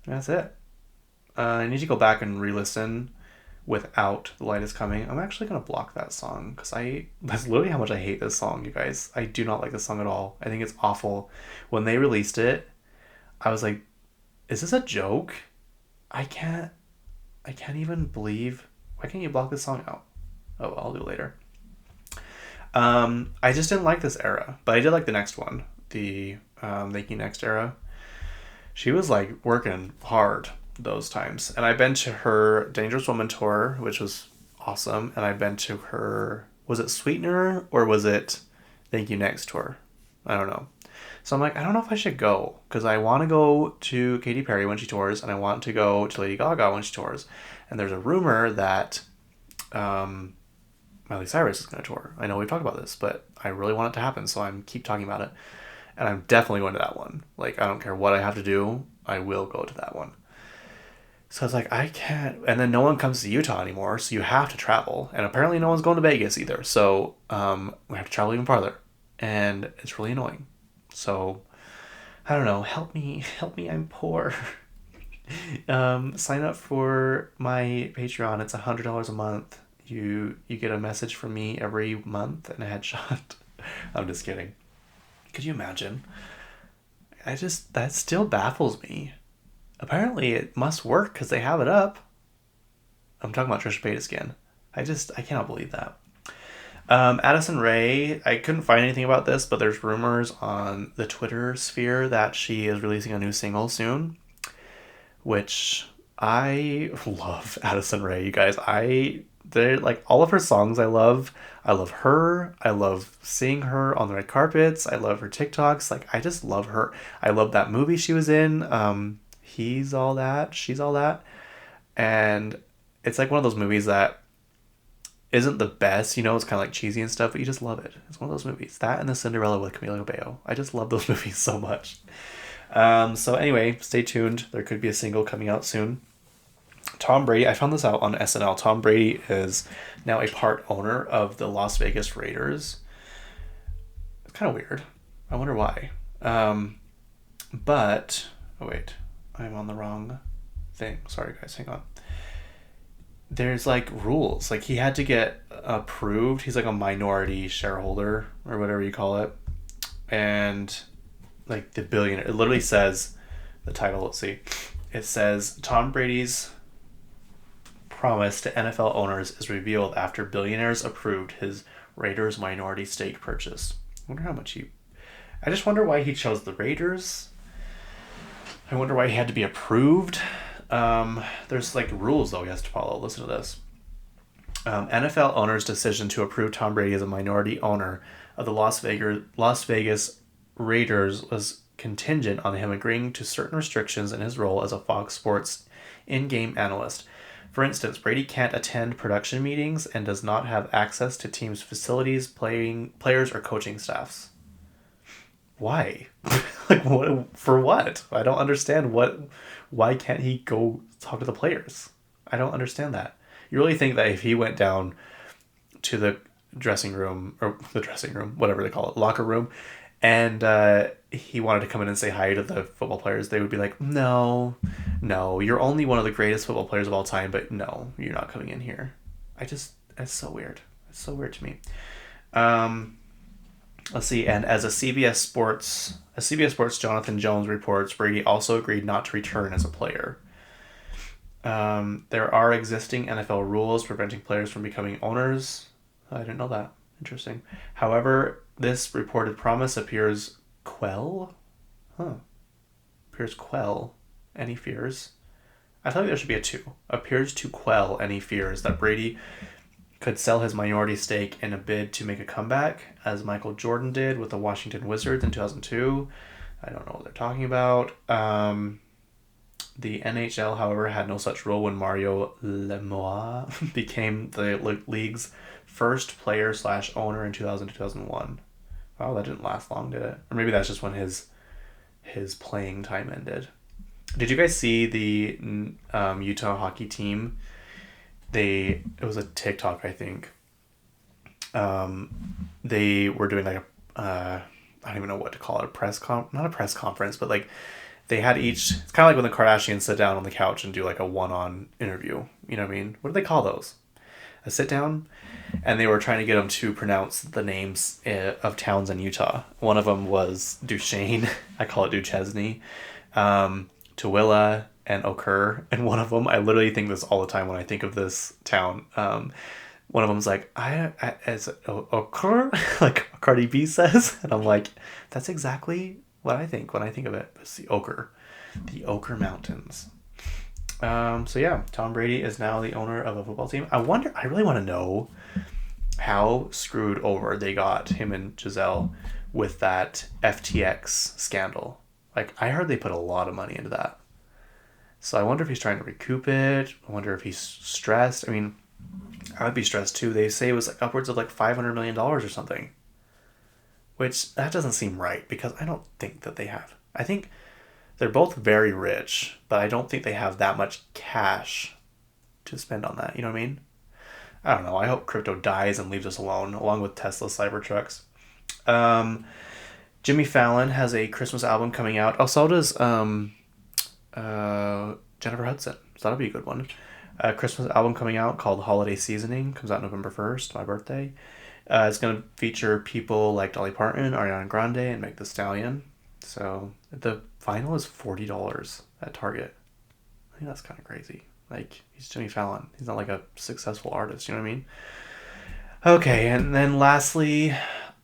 that's it. I need to go back and re-listen without The Light Is Coming. I'm actually going to block that song because that's literally how much I hate this song, you guys. I do not like this song at all. I think it's awful. When they released it, I was like, is this a joke? I can't even believe, why can't you block this song out? Oh, well, I'll do it later. I just didn't like this era, but I did like the next one, the Thank You Next era. She was like working hard those times, and I've been to her Dangerous Woman tour, which was awesome, and I've been to her, was it Sweetener or was it Thank You Next tour? I don't know. So I'm like, I don't know if I should go, because I want to go to Katy Perry when she tours, and I want to go to Lady Gaga when she tours, and there's a rumor that Miley Cyrus is going to tour. I know we've talked about this, but I really want it to happen, so I'm keep talking about it, and I'm definitely going to that one. Like, I don't care what I have to do, I will go to that one. So I was like, I can't, and then no one comes to Utah anymore, so you have to travel, and apparently no one's going to Vegas either, so we have to travel even farther, and it's really annoying. So I don't know, help me, I'm poor. Sign up for my Patreon. It's $100 a month. You get a message from me every month and a headshot. I'm just kidding. Could you imagine? That still baffles me. Apparently it must work because they have it up. I'm talking about Trisha Paytas again. I cannot believe that. Addison Rae, I couldn't find anything about this, but there's rumors on the Twitter sphere that she is releasing a new single soon, which I love. Addison Rae, you guys. They're like, all of her songs I love. I love her. I love seeing her on the red carpets. I love her TikToks. Like, I just love her. I love that movie she was in. He's All That, She's All That. And it's like one of those movies that isn't the best, it's kind of like cheesy and stuff, but you just love it. It's one of those movies. That and the Cinderella with Camila Cabello. I just love those movies so much. So anyway, stay tuned. There could be a single coming out soon. Tom Brady, I found this out on SNL. Tom Brady is now a part owner of the Las Vegas Raiders. kind of weird. I wonder why. But, oh wait, I'm on the wrong thing. Sorry guys, hang on. There's like rules. Like he had to get approved. He's like a minority shareholder or whatever you call it. And like the billionaire, it literally says the title, let's see. It says Tom Brady's promise to NFL owners is revealed after billionaires approved his Raiders minority stake purchase. I wonder how much I just wonder why he chose the Raiders. I wonder why he had to be approved. There's like rules though he has to follow. Listen to this. NFL owners' decision to approve Tom Brady as a minority owner of the Las Vegas Raiders was contingent on him agreeing to certain restrictions in his role as a Fox Sports in-game analyst. For instance, Brady can't attend production meetings and does not have access to teams' facilities, players, or coaching staffs. Why? Like, what? For what? I don't understand why can't he go talk to the players? I don't understand that. You really think that if he went down to the dressing room, whatever they call it, locker room, and he wanted to come in and say hi to the football players, they would be like, no, you're only one of the greatest football players of all time, but no, you're not coming in here. It's so weird. It's so weird to me. Let's see, and as a CBS Sports Jonathan Jones reports, Brady also agreed not to return as a player. There are existing NFL rules preventing players from becoming owners. I didn't know that. Interesting. However, this reported promise appears quell any fears. I thought there should be a 2. Appears to quell any fears that Brady could sell his minority stake in a bid to make a comeback, as Michael Jordan did with the Washington Wizards in 2002. I don't know what they're talking about. The NHL, however, had no such rule when Mario Lemieux became the league's first player/owner in 2000-2001. Wow, that didn't last long, did it? Or maybe that's just when his playing time ended. Did you guys see the Utah hockey team? It was a TikTok, I think. They were doing like I don't even know what to call it, not a press conference, but like they had each, it's kind of like when the Kardashians sit down on the couch and do like a one-on interview. You know what I mean? What do they call those? A sit down? And they were trying to get them to pronounce the names of towns in Utah. One of them was Duchesne. I call it Duchesne. Tooele and Okur. And one of them, I literally think this all the time when I think of this town. One of them's like, is it Okur? Like Cardi B says. And I'm like, that's exactly what I think when I think of it. It's the Okur Mountains. So yeah, Tom Brady is now the owner of a football team. I really want to know how screwed over they got him and Giselle with that FTX scandal. Like, I heard they put a lot of money into that. So I wonder if he's trying to recoup it. I wonder if he's stressed. I mean, I would be stressed too. They say it was like upwards of like $500 million or something. Which, that doesn't seem right, because I don't think that they have. I think they're both very rich, but I don't think they have that much cash to spend on that. You know what I mean? I don't know. I hope crypto dies and leaves us alone, along with Tesla Cybertrucks. Jimmy Fallon has a Christmas album coming out. Oh, so does Jennifer Hudson. So that'll be a good one. A Christmas album coming out called Holiday Seasoning. Comes out November 1st, my birthday. It's going to feature people like Dolly Parton, Ariana Grande, and Meg Thee Stallion. So the vinyl is $40 at Target. I think that's kind of crazy. Like, he's Jimmy Fallon. He's not like a successful artist, you know what I mean? Okay, and then lastly,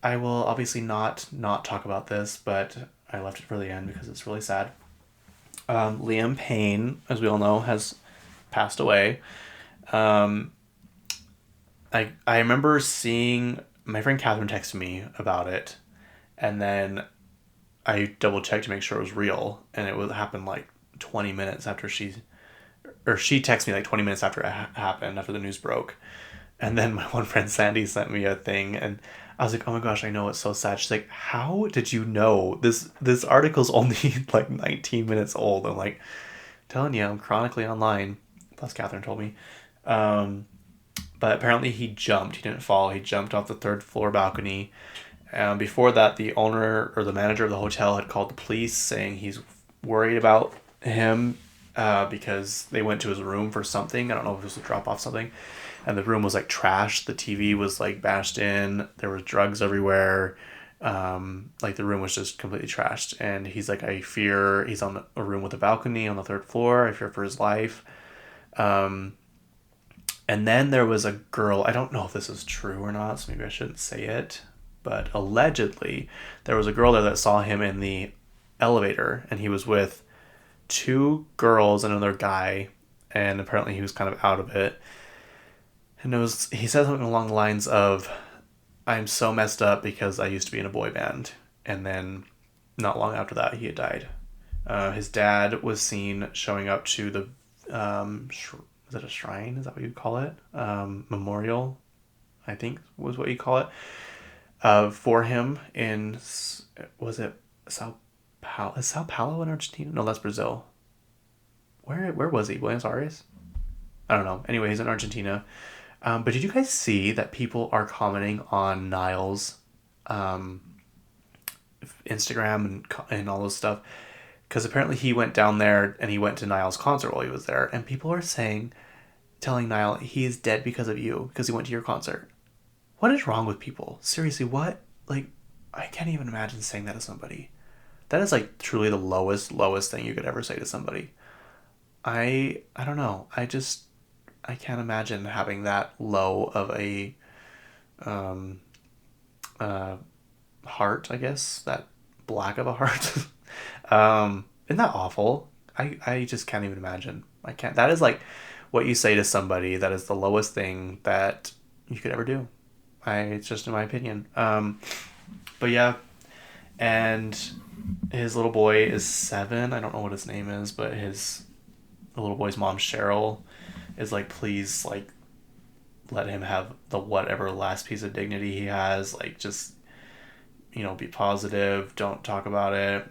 I will obviously not talk about this, but I left it for the end because it's really sad. Liam Payne, as we all know, has passed away. I remember seeing my friend Catherine text me about it, and then I double checked to make sure it was real, and it would happen like 20 minutes after she texted me like 20 minutes after it happened, after the news broke. And then my one friend Sandy sent me a thing, and I was like, oh my gosh, I know, it's so sad. She's like, how did you know? This article's only like 19 minutes old. I'm like, telling you, I'm chronically online. Plus Catherine told me. But apparently he jumped. He didn't fall. He jumped off the 3rd floor balcony Before that, the owner or the manager of the hotel had called the police saying he's worried about him because they went to his room for something. I don't know if it was to drop off something. And the room was like trashed. The TV was like bashed in. There was drugs everywhere. Like the room was just completely trashed. And he's like, I fear he's on a room with a balcony on the third floor. I fear for his life. And then there was a girl. I don't know if this is true or not, so maybe I shouldn't say it. But allegedly, there was a girl there that saw him in the elevator, and he was with two girls and another guy, and apparently he was kind of out of it. And he said something along the lines of, I'm so messed up because I used to be in a boy band. And then not long after that, he had died. His dad was seen showing up to the, is it a shrine? Is that what you'd call it? Memorial, I think was what you call it, for him in, was it Sao Paulo? Is Sao Paulo in Argentina? No, that's Brazil. Where was he? Buenos Aires? I don't know. Anyway, he's in Argentina. But did you guys see that people are commenting on Niall's Instagram and all those stuff? Because apparently he went down there and he went to Niall's concert while he was there. And people are telling Niall, he is dead because of you, because he went to your concert. What is wrong with people? Seriously, what? Like, I can't even imagine saying that to somebody. That is like truly the lowest thing you could ever say to somebody. I don't know. I can't imagine having that low of a heart, I guess. That black of a heart. Isn't that awful? I just can't even imagine. I can't. That is like what you say to somebody. That is the lowest thing that you could ever do. It's just in my opinion. But yeah. And his little boy is 7. I don't know what his name is, but the little boy's mom, Cheryl, is like, please, like, let him have the whatever last piece of dignity he has. Like, just, be positive. Don't talk about it.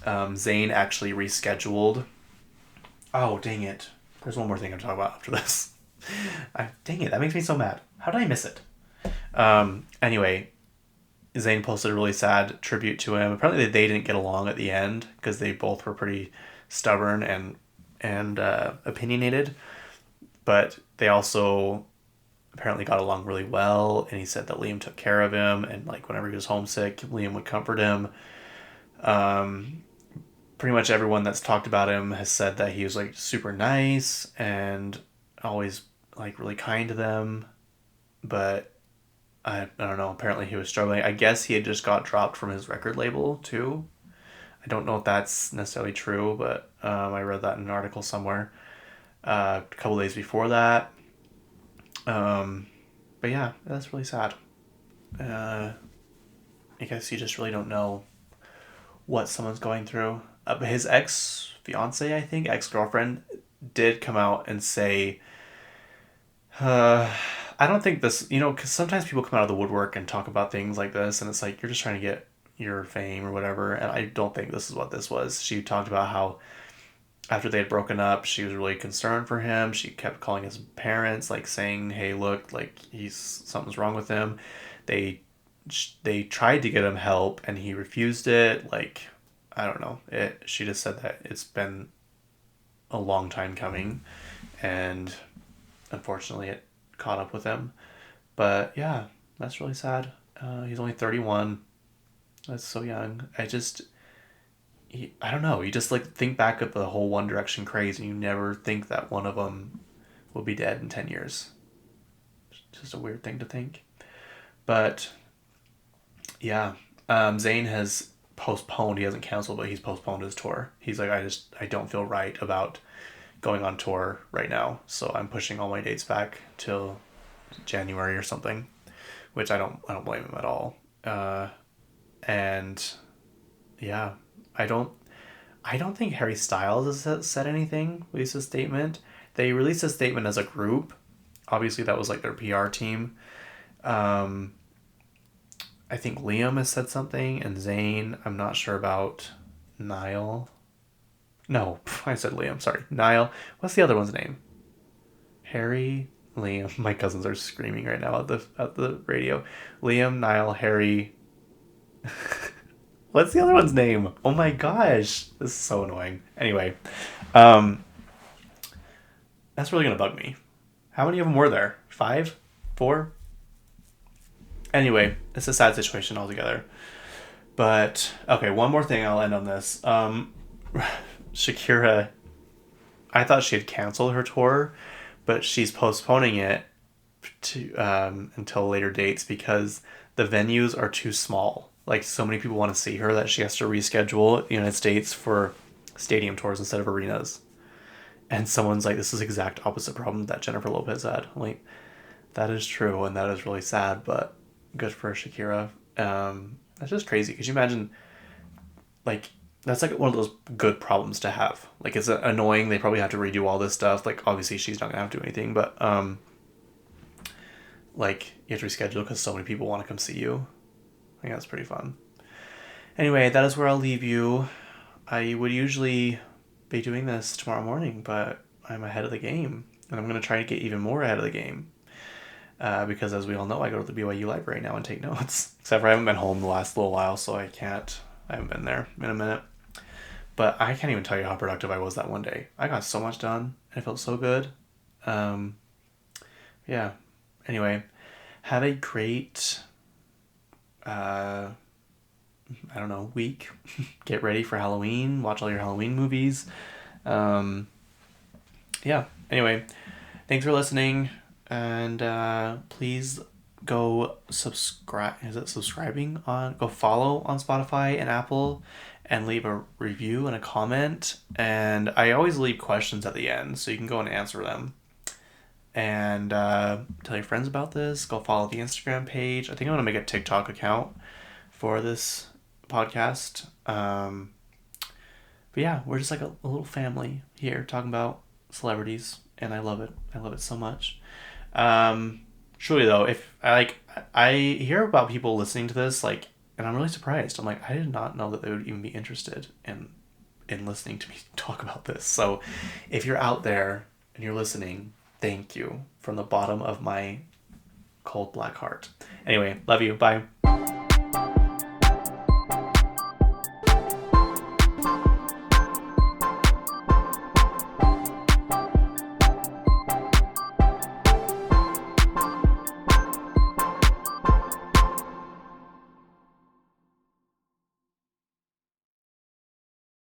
Zayn actually rescheduled. Oh, dang it. There's one more thing I'm talking about after this. Dang it, that makes me so mad. How did I miss it? Anyway, Zayn posted a really sad tribute to him. Apparently they didn't get along at the end because they both were pretty stubborn and opinionated. But they also apparently got along really well, and he said that Liam took care of him, and like whenever he was homesick, Liam would comfort him. Pretty much everyone that's talked about him has said that he was like super nice and always like really kind to them. But I don't know, apparently he was struggling. I guess he had just got dropped from his record label too. I don't know if that's necessarily true, but I read that in an article somewhere a couple days before that. But yeah, that's really sad. I guess you just really don't know what someone's going through. But his ex-fiance, I think, ex-girlfriend, did come out and say, I don't think this, because sometimes people come out of the woodwork and talk about things like this, and it's like, you're just trying to get your fame or whatever, and I don't think this is what this was. She talked about how after they had broken up, she was really concerned for him. She kept calling his parents, like saying, hey, look, like something's wrong with him. They tried to get him help and he refused it. Like, I don't know. She just said that it's been a long time coming, and unfortunately it caught up with him. But yeah, that's really sad. He's only 31. That's so young. I don't know. You just like think back at the whole One Direction craze, and you never think that one of them will be dead in 10 years. It's just a weird thing to think. But yeah, Zayn has postponed. He hasn't canceled, but he's postponed his tour. He's like, I don't feel right about going on tour right now, so I'm pushing all my dates back till January or something, which I don't blame him at all. And yeah, I don't think Harry Styles has said anything, released a statement. They released a statement as a group. Obviously that was like their PR team. I think Liam has said something, and Zayn. I'm not sure about Niall. No, I said Liam. Sorry, Niall. What's the other one's name? Harry, Liam. My cousins are screaming right now at the radio. Liam, Niall, Harry, What's the other one's name? Oh my gosh. This is so annoying. Anyway, um, that's really going to bug me. How many of them were there? 5? 4? Anyway, it's a sad situation altogether. But, okay, one more thing, I'll end on this. Shakira, I thought she had canceled her tour, but she's postponing it to until later dates because the venues are too small. Like, so many people want to see her that she has to reschedule the United States for stadium tours instead of arenas. And someone's like, this is the exact opposite problem that Jennifer Lopez had. I'm like, that is true, and that is really sad, but good for Shakira. That's just crazy. Could you imagine, like, that's like one of those good problems to have. Like, it's annoying. They probably have to redo all this stuff. Like, obviously, she's not gonna have to do anything, but like, you have to reschedule because so many people want to come see you. I think that's pretty fun. Anyway, that is where I'll leave you. I would usually be doing this tomorrow morning, but I'm ahead of the game, and I'm gonna try to get even more ahead of the game. Because as we all know, I go to the BYU library now and take notes. Except for I haven't been home the last little while, so I haven't been there in a minute. But I can't even tell you how productive I was that one day. I got so much done. I felt so good. Yeah. Anyway, have a great, I don't know, week. Get ready for Halloween. Watch all your Halloween movies. Yeah. Anyway, thanks for listening. And please go subscribe. Is it subscribing on? Go follow on Spotify and Apple, and leave a review and a comment. And I always leave questions at the end, so you can go and answer them. And tell your friends about this. Go follow the Instagram page. I think I'm gonna make a TikTok account for this podcast. But yeah, we're just like a little family here talking about celebrities, and I love it. I love it so much. Truly though, if I hear about people listening to this, like, and I'm really surprised. I'm like, I did not know that they would even be interested in listening to me talk about this. So if you're out there and you're listening, thank you from the bottom of my cold black heart. Anyway, love you. Bye.